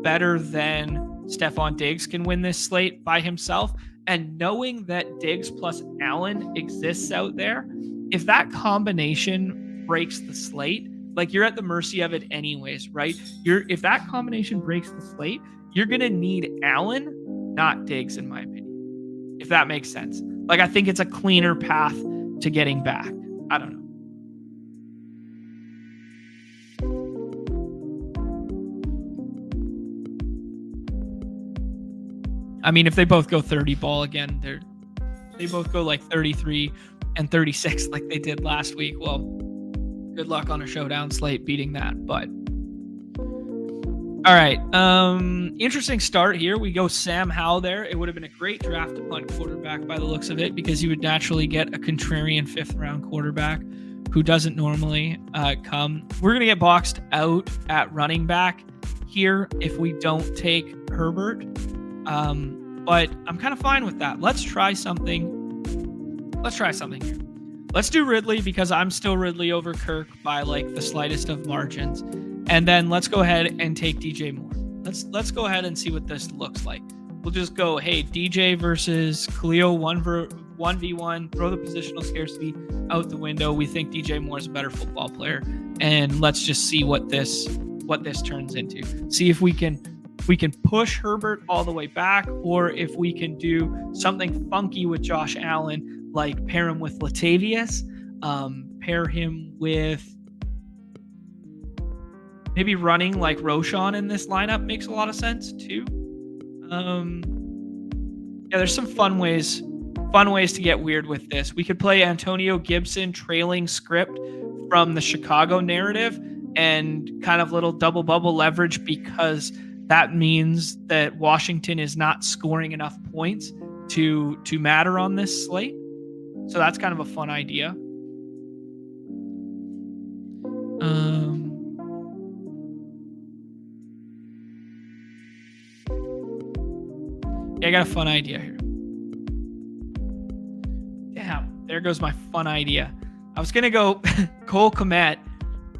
better than Stephon Diggs can win this slate by himself. And knowing that Diggs plus Allen exists out there, if that combination breaks the slate, like you're at the mercy of it anyways, right? If that combination breaks the slate, you're going to need Allen, not Diggs, in my opinion, if that makes sense. Like, I think it's a cleaner path to getting back. I don't know. I mean, if they both go 30 ball again, they both go like 33 and 36 like they did last week. Well, good luck on a showdown slate beating that, but all right. Interesting start here. We go Sam Howell there. It would have been a great draft to punt quarterback by the looks of it, because you would naturally get a contrarian 5th round quarterback who doesn't normally come. We're going to get boxed out at running back here if we don't take Herbert. But I'm kind of fine with that. Let's try something here. Let's do Ridley, because I'm still Ridley over Kirk by like the slightest of margins. And then let's go ahead and take DJ Moore. Let's go ahead and see what this looks like. We'll just go, hey, DJ versus Khalil 1v1, throw the positional scarcity out the window. We think DJ Moore is a better football player, and let's just see what this turns into. See if we can push Herbert all the way back, or if we can do something funky with Josh Allen, like pair him with Latavius, pair him with maybe running like Roshan in this lineup makes a lot of sense too. Yeah, there's some fun ways to get weird with this. We could play Antonio Gibson trailing script from the Chicago narrative and kind of little double bubble leverage, because that means that Washington is not scoring enough points to matter on this slate. So that's kind of a fun idea. Yeah, I got a fun idea here. Damn, there goes my fun idea. I was gonna go Cole Kmet,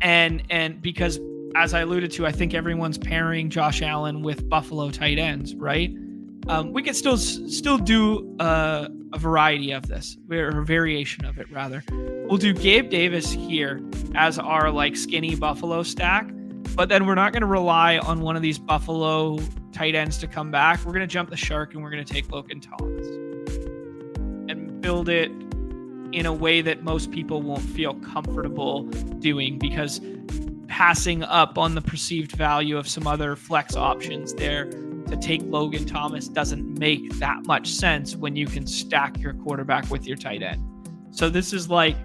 and because as I alluded to, I think everyone's pairing Josh Allen with Buffalo tight ends, right? We could still do a variety of this, or a variation of it rather. We'll do Gabe Davis here as our like skinny Buffalo stack, but then we're not going to rely on one of these Buffalo tight ends to come back. We're going to jump the shark and we're going to take Logan Thomas and build it in a way that most people won't feel comfortable doing, because passing up on the perceived value of some other flex options there to take Logan Thomas doesn't make that much sense when you can stack your quarterback with your tight end. So this is like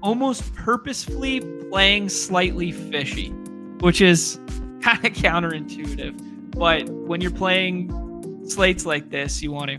almost purposefully playing slightly fishy, which is kind of counterintuitive. But when you're playing slates like this, you want to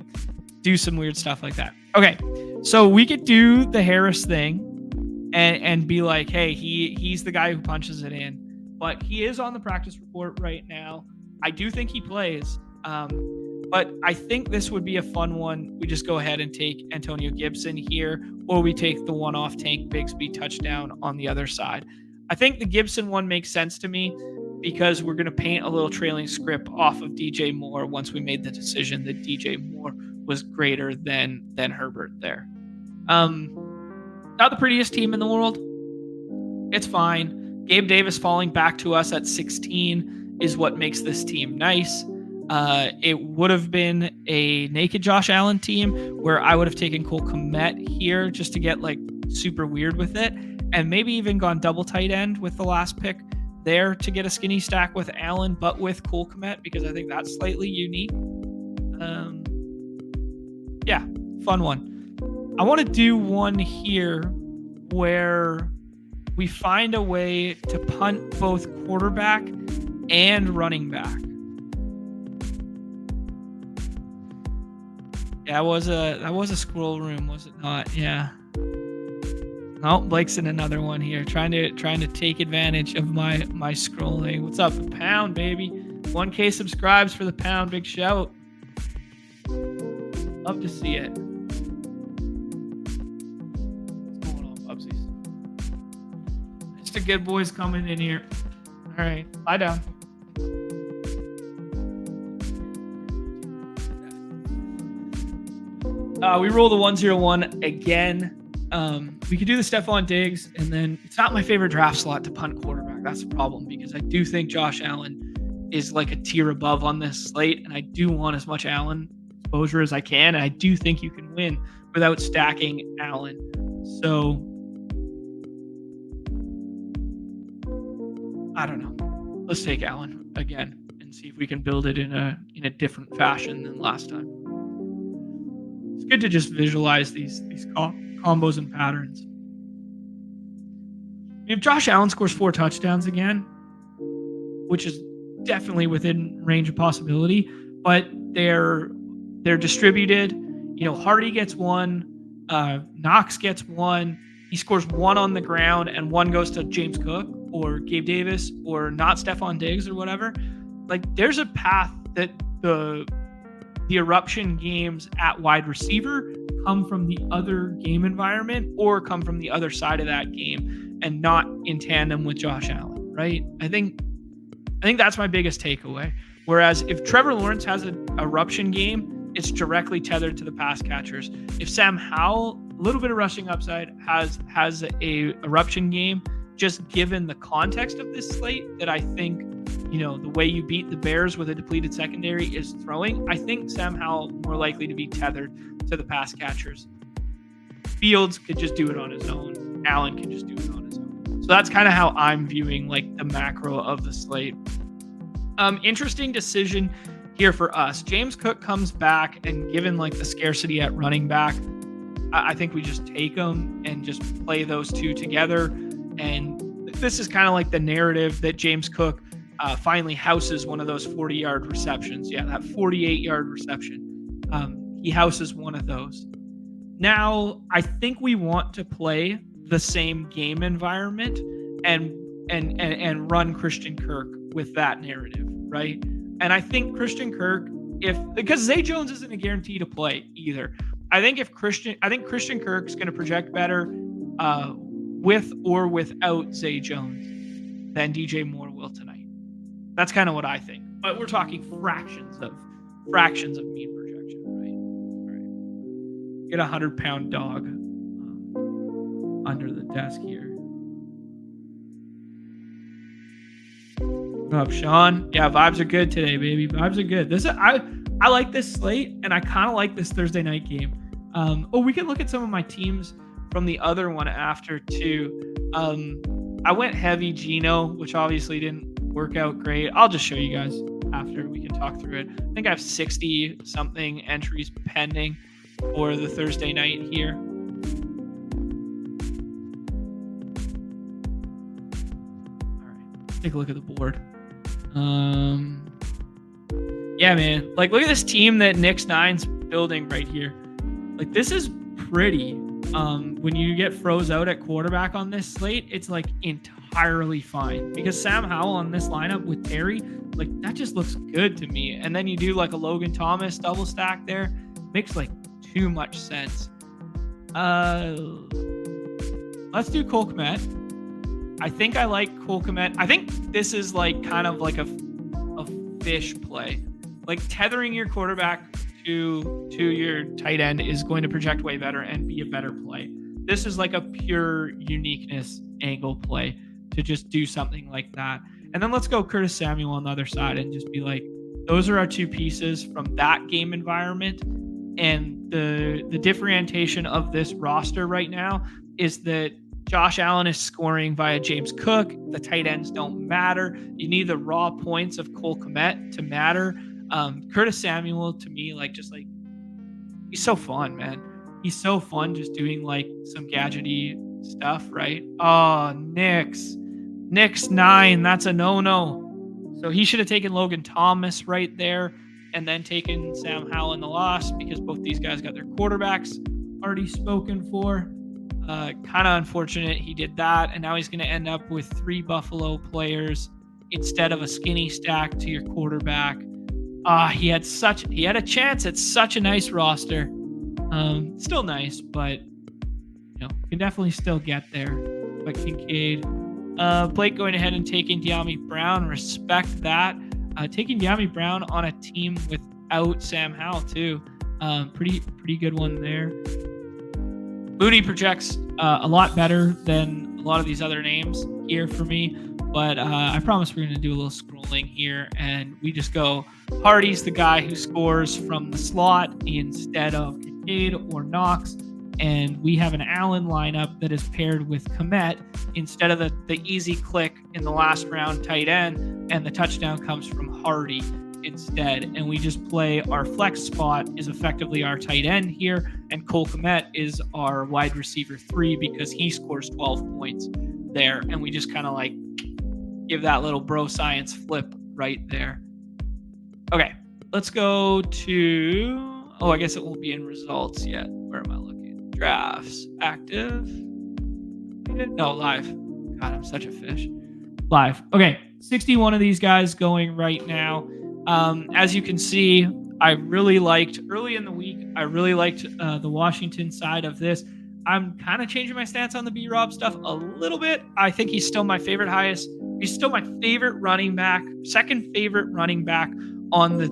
do some weird stuff like that. Okay, so we could do the Harris thing and be like, hey, he's the guy who punches it in. But he is on the practice report right now. I do think he plays. But I think this would be a fun one. We just go ahead and take Antonio Gibson here, or we take the one-off Tank Bigsby touchdown on the other side. I think the Gibson one makes sense to me because we're going to paint a little trailing script off of DJ Moore once we made the decision that DJ Moore was greater than Herbert there. Not the prettiest team in the world. It's fine. Gabe Davis falling back to us at 16 is what makes this team nice. It would have been a naked Josh Allen team where I would have taken Cole Kmet here just to get like super weird with it, and maybe even gone double tight end with the last pick there to get a skinny stack with Allen, but with Cole Kmet, because I think that's slightly unique. Yeah, fun one. I want to do one here where we find a way to punt both quarterback and running back. Yeah, that was a squirrel room, was it not? Yeah. Oh, Blake's in another one here, trying to take advantage of my scrolling. What's up, the pound, baby? 1K subscribes for the pound, big shout. Love to see it. What's going on, Bubsies? It's the good boys coming in here. All right, lie down. We roll the 101 again. We could do the Stephon Diggs, and then it's not my favorite draft slot to punt quarterback. That's the problem, because I do think Josh Allen is like a tier above on this slate, and I do want as much Allen exposure as I can, and I do think you can win without stacking Allen. So I don't know. Let's take Allen again and see if we can build it in a different fashion than last time. It's good to just visualize these combos and patterns. If Josh Allen scores 4 touchdowns again, which is definitely within range of possibility, but they're distributed. You know, Hardy gets 1, Knox gets 1. He scores 1 on the ground, and 1 goes to James Cook or Gabe Davis or not Stephon Diggs or whatever. Like, there's a path that the eruption games at wide receiver come from the other game environment or come from the other side of that game and not in tandem with Josh Allen, right? I think I think that's my biggest takeaway. Whereas if Trevor Lawrence has an eruption game, it's directly tethered to the pass catchers. If Sam Howell, a little bit of rushing upside, has a eruption game, just given the context of this slate, that I think, the way you beat the Bears with a depleted secondary is throwing. I think Sam Howell more likely to be tethered to the pass catchers. Fields could just do it on his own. Allen can just do it on his own. So that's kind of how I'm viewing the macro of the slate. Interesting decision here for us. James Cook comes back, and given the scarcity at running back, I think we just take him and just play those two together. And this is kind of the narrative that James Cook finally houses one of those 40-yard receptions. Yeah, that 48-yard reception. He houses one of those. Now, I think we want to play the same game environment and run Christian Kirk with that narrative, right? And I think Christian Kirk, because Zay Jones isn't a guarantee to play either. I think Christian Kirk's going to project better with or without Zay Jones than DJ Moore will tonight. That's kind of what I think. But we're talking fractions of mean projection, right? All right. Get a 100-pound dog under the desk here. What up, Sean? Yeah, vibes are good today, baby. Vibes are good. I like this slate, and I kind of like this Thursday night game. We can look at some of my teams from the other one after too. I went heavy Geno, which obviously didn't work out great. I'll just show you guys after. We can talk through it. I think I have 60 something entries pending for the Thursday night here. All right, let's take a look at the board. Yeah, man. Look at this team that Nix9's building right here. This is pretty. When you get froze out at quarterback on this slate, it's entirely fine, because Sam Howell on this lineup with Terry, that just looks good to me. And then you do a Logan Thomas double stack there, makes too much sense. Let's do Cole Kmet. I think I like Cole Kmet. I think this is kind of a fish play. Tethering your quarterback to your tight end is going to project way better and be a better play. This is a pure uniqueness angle play to just do something like that. And then let's go Curtis Samuel on the other side and just be those are our two pieces from that game environment. And the differentiation of this roster right now is that Josh Allen is scoring via James Cook. The tight ends don't matter. You need the raw points of Cole Kmet to matter. Curtis Samuel, to me, he's so fun, man. He's so fun just doing some gadgety stuff, right? Oh, Nix9, that's a no-no. So he should have taken Logan Thomas right there and then taken Sam Howell in the loss, because both these guys got their quarterbacks already spoken for. Kind of unfortunate he did that, and now he's going to end up with 3 Buffalo players instead of a skinny stack to your quarterback. He had a chance at such a nice roster. Still nice, but can definitely still get there. But Kincaid, Blake going ahead and taking De'Ami Brown. Respect that. Taking De'Ami Brown on a team without Sam Howell too. Pretty good one there. Mooney projects a lot better than a lot of these other names here for me, but I promise we're going to do a little scrolling here, and we just go Hardy's the guy who scores from the slot instead of Kincaid or Knox, and we have an Allen lineup that is paired with Kmet instead of the easy click in the last round tight end, and the touchdown comes from Hardy instead. And we just play our flex spot is effectively our tight end here, and Cole Kmet is our wide receiver 3 because he scores 12 points there, and we just kind of give that little bro science flip right there. Okay, let's go to, I guess it won't be in results yet. Where am I looking? Drafts, active. No, live. God, I'm such a fish. Live. Okay, 61 of these guys going right now. As you can see, I really liked early in the week. I really liked the Washington side of this. I'm kind of changing my stance on the B-Rob stuff a little bit. I think he's still my favorite highest He's still my favorite running back, second favorite running back on the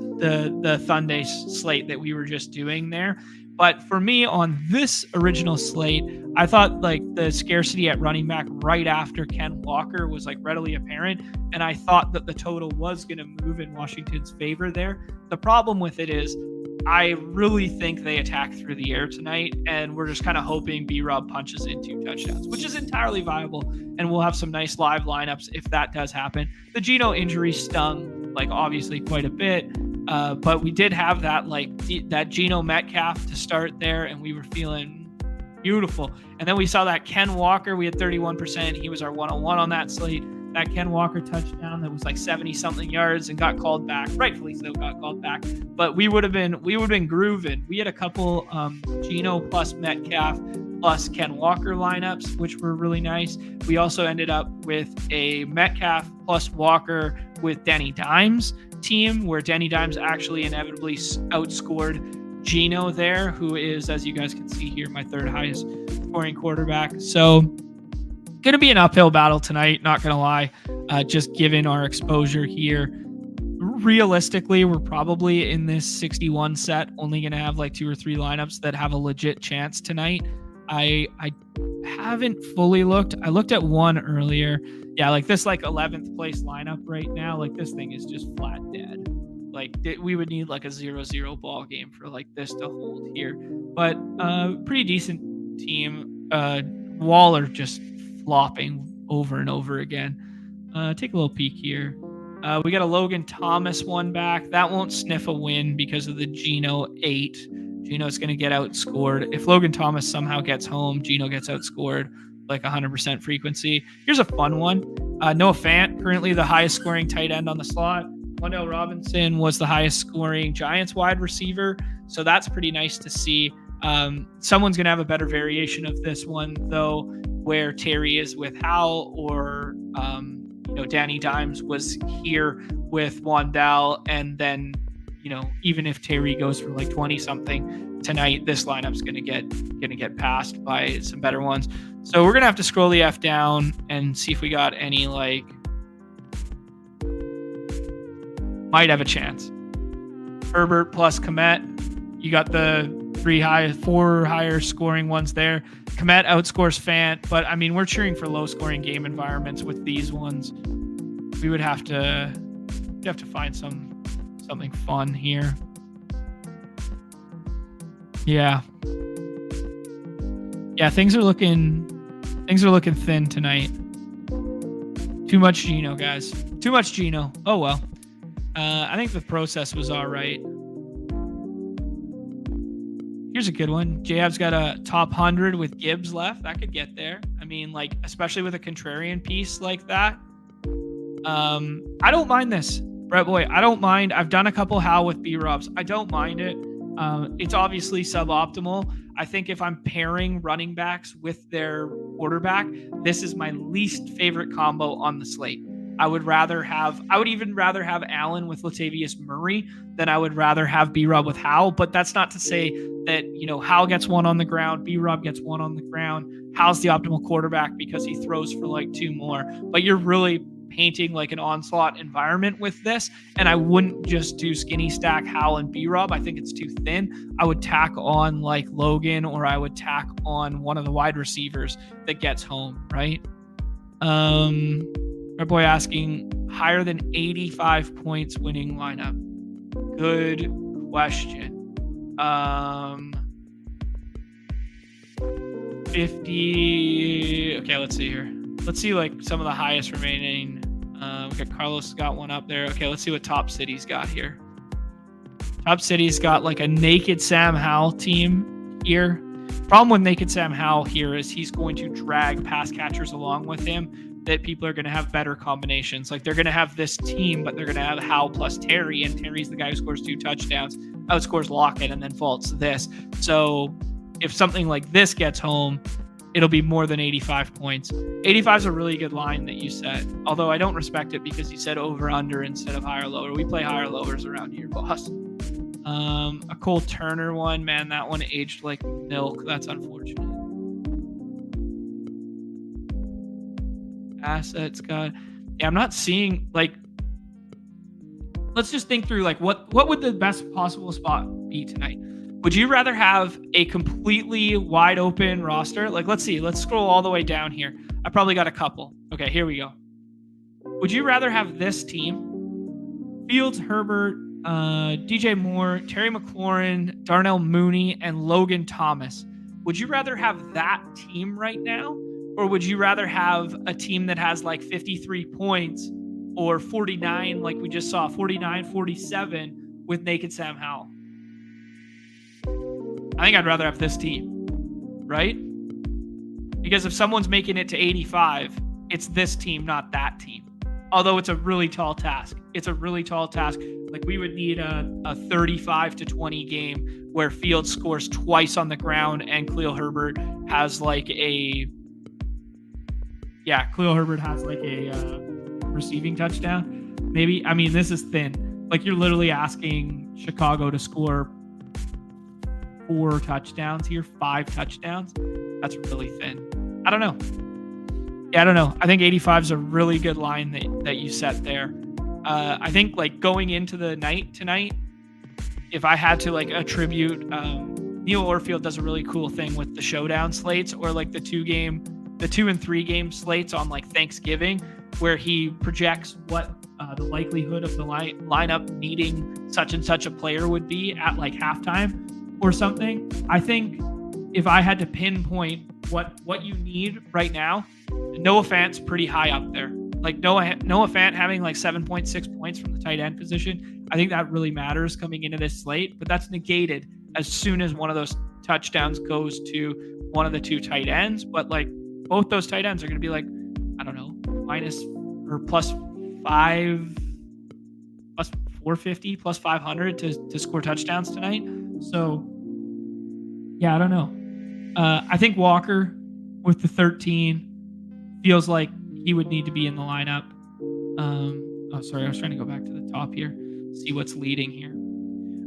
THUNday slate that we were just doing there. But for me on this original slate, I thought like the scarcity at running back right after Ken Walker was like readily apparent. And I thought that the total was going to move in Washington's favor there. The problem with it is I really think they attack through the air tonight, and we're just kind of hoping B-Rob punches in 2 touchdowns, which is entirely viable, and we'll have some nice live lineups if that does happen. The Geno injury stung, like, obviously quite a bit, but we did have that, like, that Geno Metcalf to start there, and we were feeling beautiful. And then we saw that Ken Walker. We had 31%. He was our 101 on that slate. That Ken Walker touchdown that was like 70-something yards and got called back. Rightfully so, got called back. But we would have been grooving. We had a couple Geno plus Metcalf plus Ken Walker lineups, which were really nice. We also ended up with a Metcalf plus Walker with Danny Dimes team, where Danny Dimes actually inevitably outscored Geno there, who is, as you guys can see here, my 3rd highest scoring quarterback. So going to be an uphill battle tonight, not going to lie, just given our exposure here. Realistically, we're probably in this 61 set only going to have like 2 or 3 lineups that have a legit chance tonight. I haven't fully looked. I looked at one earlier. Yeah, like this like 11th place lineup right now, like this thing is just flat dead. Like we would need like a 0-0 ball game for like this to hold here. But pretty decent team. Waller just flopping over and over again. Take a little peek here. We got a Logan Thomas one back. That won't sniff a win because of the Geno 8. Geno's going to get outscored. If Logan Thomas somehow gets home, Geno gets outscored like 100% frequency. Here's a fun one. Noah Fant, currently the highest scoring tight end on the slot. Wan'Dale Robinson was the highest scoring Giants wide receiver. So that's pretty nice to see. Someone's going to have a better variation of this one, though, where Terry is with Hal, or Danny Dimes was here with Wan'Dale, and then even if Terry goes for like 20 something tonight, this lineup's gonna get passed by some better ones. So we're gonna have to scroll the F down and see if we got any like might have a chance. Herbert plus Komet. You got the 4 higher scoring ones there. Komet outscores Fant, but I mean, we're cheering for low scoring game environments with these ones. We would have to find something fun here. Yeah, things are looking thin tonight. Too much Geno, guys. Too much Geno. Oh well. I think the process was all right. Here's a good one. J-Ab's got a top 100 with Gibbs left. That could get there. I mean, like, especially with a contrarian piece like that. I don't mind this, Brett Boy. I don't mind. I've done a couple Hal with B-Robs. I don't mind it. It's obviously suboptimal. I think if I'm pairing running backs with their quarterback, this is my least favorite combo on the slate. I would even rather have Allen with Latavius Murray than I would rather have B-Rob with Hal. But that's not to say that, Hal gets one on the ground, B-Rob gets one on the ground. Hal's the optimal quarterback because he throws for like 2 more. But you're really painting like an onslaught environment with this. And I wouldn't just do skinny stack Hal and B-Rob. I think it's too thin. I would tack on like Logan, or I would tack on one of the wide receivers that gets home, right? My boy asking, higher than 85 points winning lineup. Good question. 50. Okay, let's see here. Let's see like some of the highest remaining. We got Carlos got one up there. Okay, let's see what Top City's got here. Top City's got like a naked Sam Howell team here. Problem with naked Sam Howell here is he's going to drag pass catchers along with him, that people are going to have better combinations. Like they're going to have this team, but they're going to have Hal plus Terry, and Terry's the guy who scores 2 touchdowns, outscores Lockett, and then faults this. So if something like this gets home, it'll be more than 85 points. 85 is a really good line that you set, although I don't respect it because you said over under instead of higher lower. We play higher lowers around here, boss. A Cole Turner one, man, that one aged like milk. That's unfortunate. Assets got Yeah, I'm not seeing like. Let's just think through like what would the best possible spot be tonight? Would you rather have a completely wide open roster? Like, let's see. Let's scroll all the way down here. I probably got a couple. Okay, here we go. Would you rather have this team? Fields, Herbert, DJ Moore, Terry McLaurin, Darnell Mooney, and Logan Thomas. Would you rather have that team right now? Or would you rather have a team that has like 53 points or 49, like we just saw, 49, 47 with Naked Sam Howell? I think I'd rather have this team, right? Because if someone's making it to 85, it's this team, not that team. Although it's a really tall task. It's a really tall task. Like we would need a 35 to 20 game where Fields scores twice on the ground and Khalil Herbert has like a receiving touchdown. Maybe. I mean, this is thin. Like you're literally asking Chicago to score 4 touchdowns here, 5 touchdowns. That's really thin. I don't know. Yeah, I don't know. I think 85 is a really good line that you set there. I think like going into the night tonight, if I had to like attribute, Neil Orfield does a really cool thing with the showdown slates or like the 2 and 3 game slates on like Thanksgiving, where he projects what the likelihood of the lineup needing such and such a player would be at like halftime or something. I think if I had to pinpoint what you need right now, Noah Fant's pretty high up there. Like Noah Fant having like 7.6 points from the tight end position, I think that really matters coming into this slate, but that's negated as soon as one of those touchdowns goes to one of the 2 tight ends. But like both those tight ends are going to be like, I don't know, minus or plus 5, plus 450, plus 500 to score touchdowns tonight. So yeah, I don't know. I think Walker with the 13 feels like he would need to be in the lineup. Sorry, I was trying to go back to the top here, see what's leading here.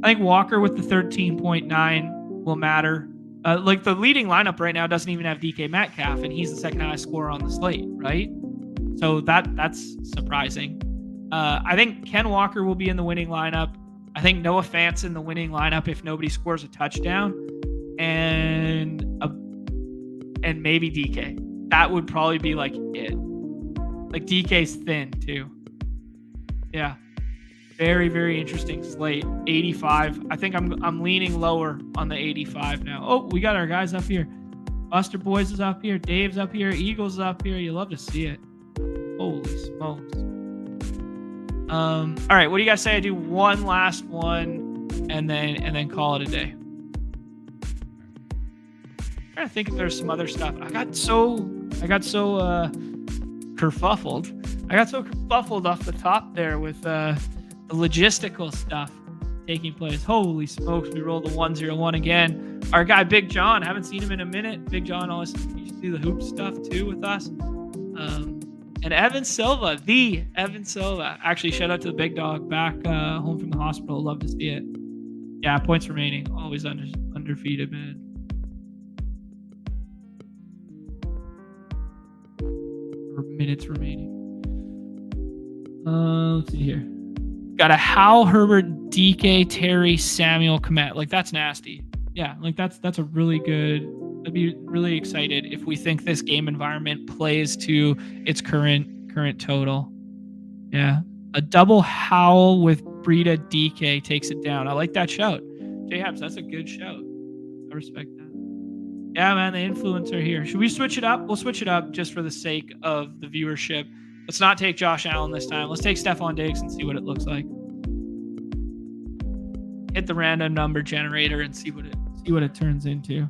I think Walker with the 13.9 will matter. Like the leading lineup right now doesn't even have DK Metcalf, and he's the second highest scorer on the slate, right? So that's surprising. I think Ken Walker will be in the winning lineup. I think Noah Fant's in the winning lineup if nobody scores a touchdown, and maybe DK. That would probably be like it. Like DK's thin too. Yeah. Very, very interesting slate. 85. I think I'm leaning lower on the 85 now. Oh, we got our guys up here. Buster Boys is up here. Dave's up here. Eagles up here. You love to see it. Holy smokes. All right. What do you guys say I do one last one and then call it a day? I'm trying to think if there's some other stuff. I got so kerfuffled. I got so kerfuffled off the top there with the logistical stuff taking place. Holy smokes, we rolled the 101 again. Our guy Big John, haven't seen him in a minute. Big John always used to do the hoop stuff too with us. And Evan Silva, the Evan Silva. Actually, shout out to the big dog back home from the hospital. Love to see it. Yeah, points remaining. Always undefeated, man. Or minutes remaining. Let's see here. Got a Hal, Herbert, DK, Terry, Samuel, Komet. Like that's nasty. Yeah, like that's a really good. I'd be really excited if we think this game environment plays to its current total. Yeah, a double Howl with Breida DK takes it down. I like that shout. J-Habs, that's a good shout. I respect that. Yeah, man, the influencer here. Should we switch it up? We'll switch it up just for the sake of the viewership. Let's not take Josh Allen this time. Let's take Stephon Diggs and see what it looks like. Hit the random number generator and see what it turns into.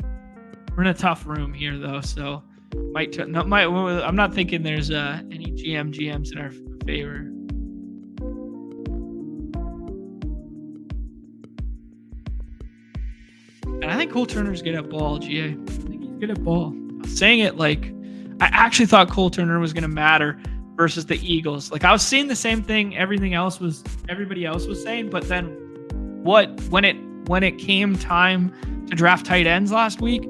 We're in a tough room here though, so I'm not thinking there's any GMs in our favor. And I think Cole Turner's good at ball, GA. I think he's good at ball. I'm saying it like I actually thought Cole Turner was going to matter versus the Eagles. Like I was seeing the same thing everybody else was saying, but then when it came time to draft tight ends last week,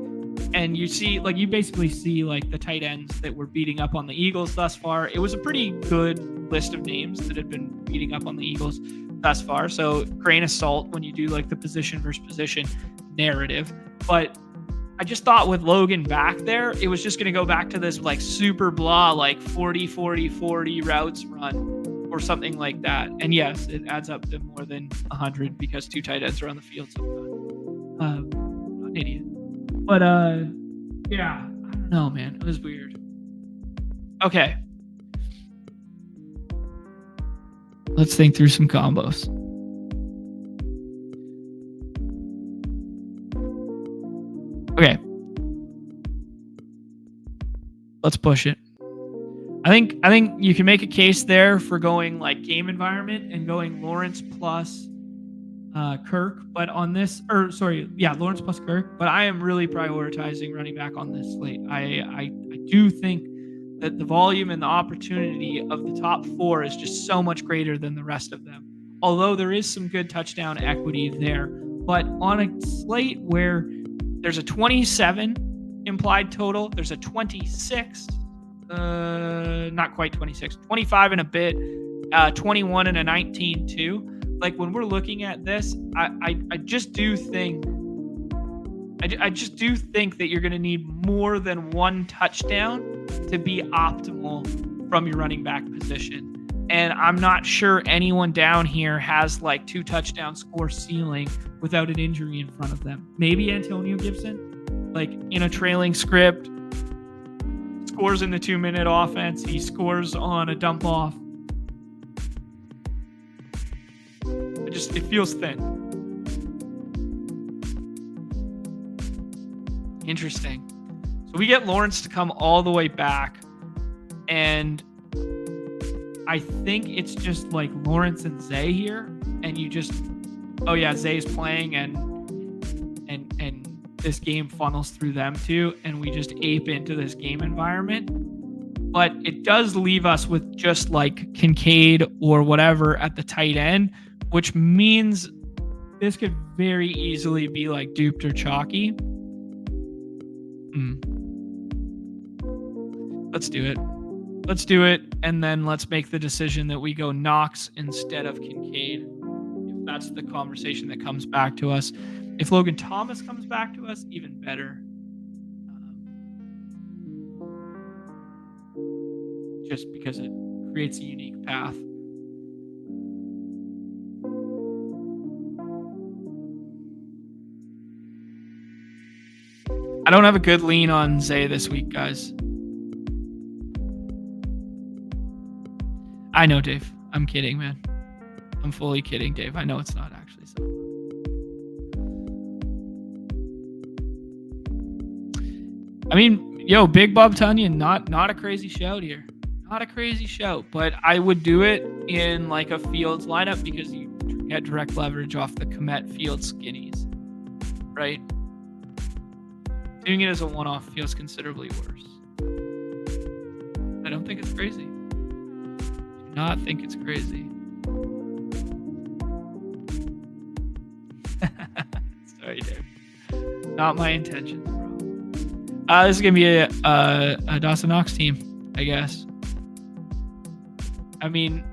And you basically see like the tight ends that were beating up on the Eagles thus far. It was a pretty good list of names that had been beating up on the Eagles thus far. So grain of salt when you do like the position versus position narrative. But I just thought with Logan back there, it was just going to go back to this like super blah, like 40 routes run or something like that. And yes, it adds up to more than 100 because 2 tight ends are on the field sometimes. I'm an idiot. But yeah, I don't know, man. It was weird. Okay. Let's think through some combos. Okay. Let's push it. I think you can make a case there for going like game environment and going Lawrence plus Kirk, but on this, Lawrence plus Kirk, but I am really prioritizing running back on this slate. I do think that the volume and the opportunity of the top 4 is just so much greater than the rest of them. Although there is some good touchdown equity there, but on a slate where there's a 27 implied total, there's a 26, not quite 26, 25 and a bit, 21 and a 19 too. Like when we're looking at this, I just do think that you're going to need more than 1 touchdown to be optimal from your running back position. And I'm not sure anyone down here has like 2 touchdown score ceiling without an injury in front of them. Maybe Antonio Gibson, like in a trailing script, scores in the 2-minute offense. He scores on a dump off. It feels thin. Interesting. So we get Lawrence to come all the way back, and I think it's just like Lawrence and Zay here, and you just, Zay's playing, and this game funnels through them too, and we just ape into this game environment. But it does leave us with just like Kincaid or whatever at the tight end, which means this could very easily be like duped or chalky. Let's do it. And then let's make the decision that we go Knox instead of Kincaid. If that's the conversation that comes back to us. If Logan Thomas comes back to us, even better. Just because it creates a unique path. I don't have a good lean on Zay this week, guys. I know, Dave. I'm kidding, man. I'm fully kidding, Dave. I know it's not actually so. I mean, Big Bob Tunyon, not a crazy shout here. Not a crazy shout, but I would do it in like a Fields lineup because you get direct leverage off the Komet Fields skinnies, right? Doing it as a one-off feels considerably worse. I don't think it's crazy. Do not think it's crazy. Sorry, Dave. Not my intentions, bro. This is gonna be a Dawson Knox team, I guess. I mean,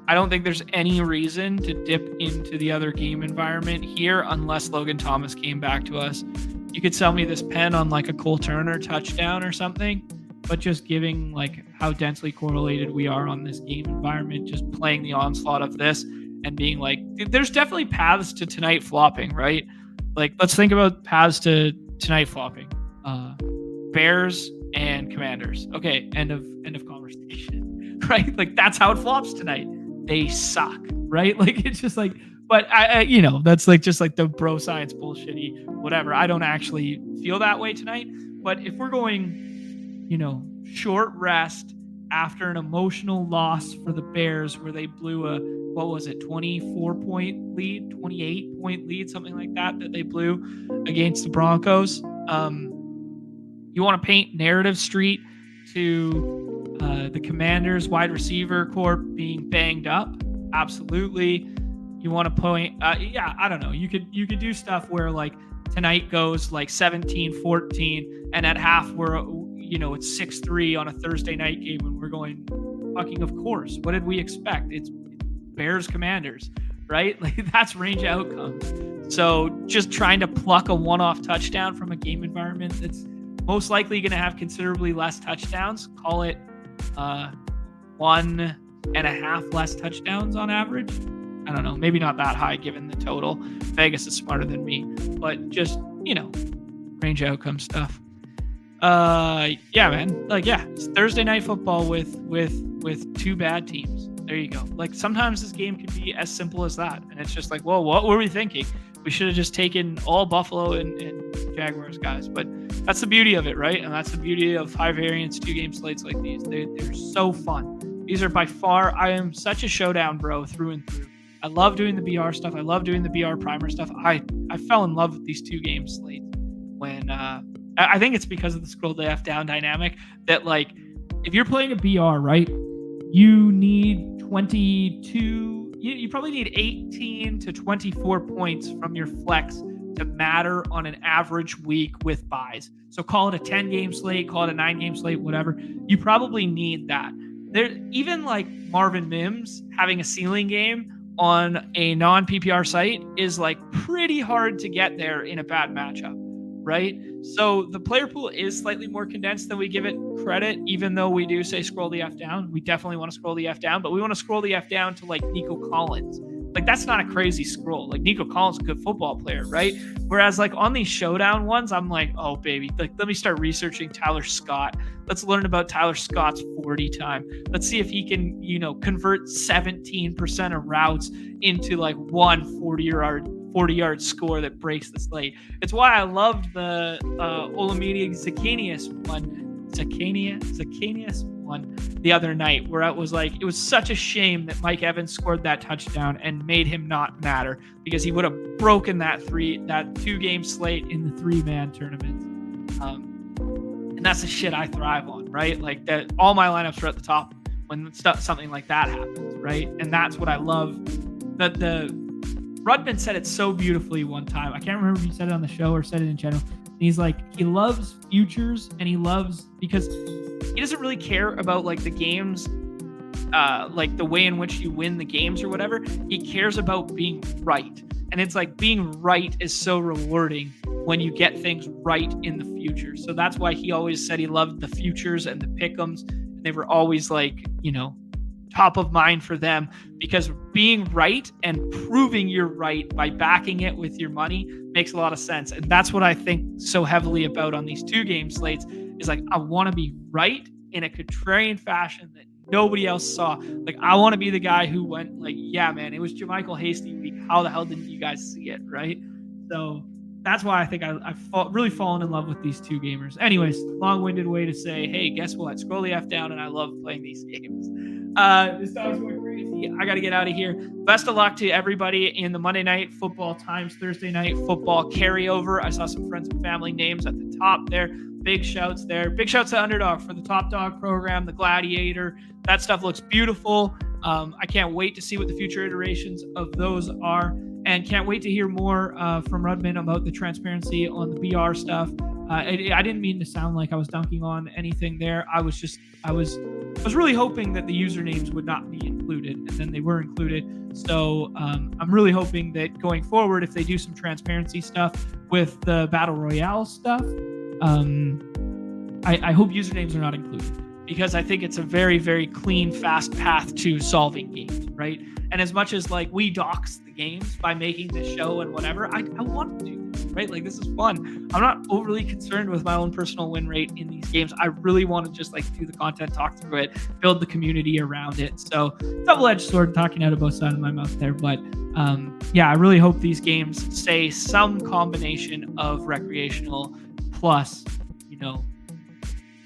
I don't think there's any reason to dip into the other game environment here unless Logan Thomas came back to us. You could sell me this pen on like a Cole Turner touchdown or something, but just giving like how densely correlated we are on this game environment, just playing the onslaught of this and being like, there's definitely paths to tonight flopping, right? Like, let's think about paths to tonight flopping. Bears and Commanders. Okay, end of conversation, right? Like that's how it flops tonight. They suck, right? Like it's just like, but I that's like just like the bro science bullshitty whatever. I don't actually feel that way tonight. But if we're going, short rest after an emotional loss for the Bears where they blew a 24-point lead, 28-point lead, something like that they blew against the Broncos. You want to paint narrative street to the Commanders wide receiver corps being banged up. Absolutely. You want to point, I don't know. You could do stuff where like tonight goes like 17-14, and at half it's 6-3 on a Thursday night game, and we're going, fucking of course. What did we expect? It's Bears Commanders, right? Like, that's range outcomes. So just trying to pluck a one-off touchdown from a game environment that's most likely going to have considerably less touchdowns, call it 1.5 less touchdowns on average. I don't know, maybe not that high given the total. Vegas is smarter than me, but just, range outcome stuff. Yeah, man. It's Thursday night football with two bad teams. There you go. Like, sometimes this game can be as simple as that, and it's just like, whoa, what were we thinking? We should have just taken all Buffalo and Jaguars guys. But that's the beauty of it, right? And that's the beauty of high variance 2-game slates like these. They're so fun. These are by far, I am such a showdown bro through and through. I love doing the BR stuff. I love doing the BR primer stuff. I fell in love with these 2-game slates when I think it's because of the scroll to F down dynamic that, like, if you're playing a BR, right, you need 22, you probably need 18 to 24 points from your flex to matter on an average week with buys. So call it a 10-game slate, call it a 9-game slate, whatever. You probably need that. There, even like Marvin Mims having a ceiling game on a non-PPR site is like pretty hard to get there in a bad matchup, right? So the player pool is slightly more condensed than we give it credit, even though we do say scroll the F down. We definitely want to scroll the F down, but we want to scroll the F down to like Nico Collins. Like, that's not a crazy scroll. Like, Nico Collins is a good football player, right? Whereas like on these showdown ones, I'm like, oh baby, like, let me start researching Tyler Scott. Let's learn about Tyler Scott's 40 time. Let's see if he can, convert 17% of routes into like one 40-yard score that breaks the slate. It's why I loved the Olamide Zacchaeus one the other night, where it was like, it was such a shame that Mike Evans scored that touchdown and made him not matter, because he would have broken that 2-game slate in the 3-man tournament. And that's the shit I thrive on, right? Like, that all my lineups are at the top when something like that happens, right? And that's what I love. That the Rudman said it so beautifully one time. I can't remember if he said it on the show or said it in general. And he's like, he loves futures, and he loves, because he doesn't really care about like the games, like the way in which you win the games or whatever. He cares about being right. And it's like, being right is so rewarding when you get things right in the future. So that's why he always said he loved the futures and the pick'ems. And they were always like, top of mind for them, because being right and proving you're right by backing it with your money makes a lot of sense. And that's what I think so heavily about on these 2-game slates, is like, I want to be right in a contrarian fashion that nobody else saw. Like, I want to be the guy who went like, yeah, man, it was Jermichael Hasty week. How the hell didn't you guys see it, right? So that's why I think I've really fallen in love with these 2-gamers. Anyways, long-winded way to say, hey, guess what? Scroll the F down, and I love playing these games. This dog's going crazy. I got to get out of here. Best of luck to everybody in the Monday Night Football times Thursday Night Football carryover. I saw some friends and family names at the top there. Big shouts there. Big shouts to Underdog for the Top Dog program, the Gladiator. That stuff looks beautiful. I can't wait to see what the future iterations of those are, and can't wait to hear more from Rudman about the transparency on the BR stuff. I didn't mean to sound like I was dunking on anything there. I was really hoping that the usernames would not be included, and then they were included. So I'm really hoping that going forward, if they do some transparency stuff with the Battle Royale stuff, I hope usernames are not included, because I think it's a very, very clean, fast path to solving games, right? And as much as like we dox the games by making the show and whatever, I want to do this, right? Like, this is fun. I'm not overly concerned with my own personal win rate in these games. I really want to just like do the content, talk through it, build the community around it. So double-edged sword, talking out of both sides of my mouth there. But yeah, I really hope these games say some combination of recreational plus,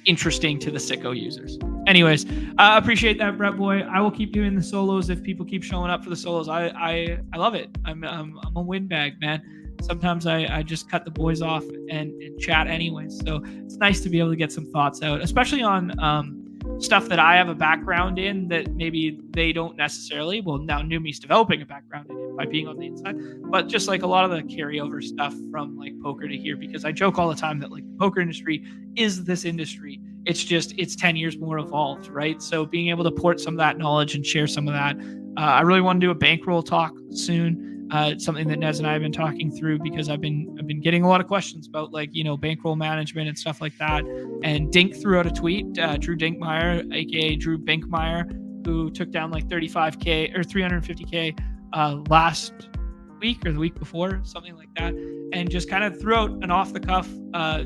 interesting to the sicko users. Anyways, I appreciate that, Brett Boy. I will keep doing the solos if people keep showing up for the solos. I love it. I'm a windbag, man. Sometimes I just cut the boys off and chat anyways. So it's nice to be able to get some thoughts out, especially on stuff that I have a background in that maybe they don't necessarily. Well, now Neumy2's developing a background in it, by being on the inside. But just like a lot of the carryover stuff from like poker to here, because I joke all the time that like the poker industry is this industry. It's just it's 10 years more evolved, right? So being able to port some of that knowledge and share some of that. I really want to do a bankroll talk soon. It's something that Nez and I have been talking through because I've been getting a lot of questions about like, you know, bankroll management and stuff like that. And Dink threw out a tweet, Drew Dinkmeyer, aka Drew Binkmeyer, who took down like 35K or 350K last week or the week before, something like that, and just kind of threw out an off the cuff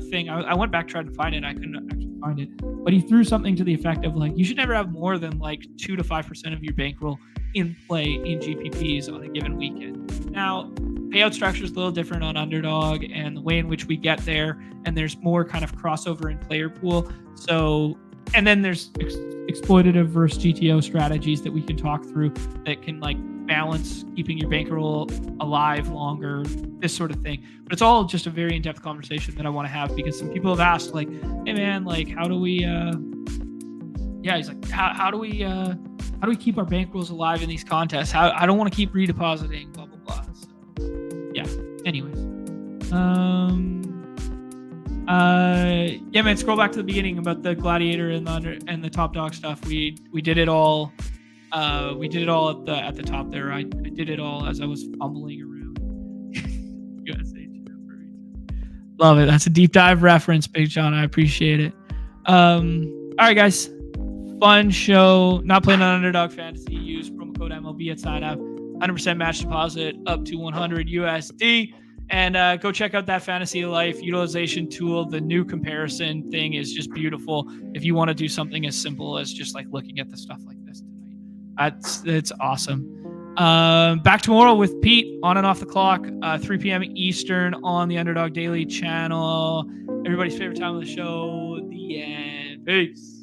thing. I went back trying to find it. I couldn't actually find it, but he threw something to the effect of like, you should never have more than like 2 to 5% of your bankroll in play in GPPs on a given weekend. Now, payout structure is a little different on Underdog and the way in which we get there, and there's more kind of crossover in player pool. So, and then there's exploitative versus GTO strategies that we can talk through that can like balance keeping your bankroll alive longer, this sort of thing. But it's all just a very in-depth conversation that I want to have, because some people have asked like, hey man, like how do we he's like, how do we keep our bankrolls alive in these contests? I don't want to keep redepositing, blah blah blah. So, yeah. Anyways, yeah, man. Scroll back to the beginning about the Gladiator and the top dog stuff. We did it all. We did it all at the top there. I did it all as I was fumbling around. USA Love it. That's a deep dive reference, Big John. I appreciate it. All right, guys. Fun show. Not playing on Underdog Fantasy. Use promo code MLB at sign up. 100% match deposit up to 100 USD. And go check out that Fantasy Life utilization tool. The new comparison thing is just beautiful. If you want to do something as simple as just like looking at the stuff like this tonight, it's awesome. Back tomorrow with Pete on and off the clock, 3 p.m. Eastern on the Underdog Daily channel. Everybody's favorite time of the show, the end. Peace.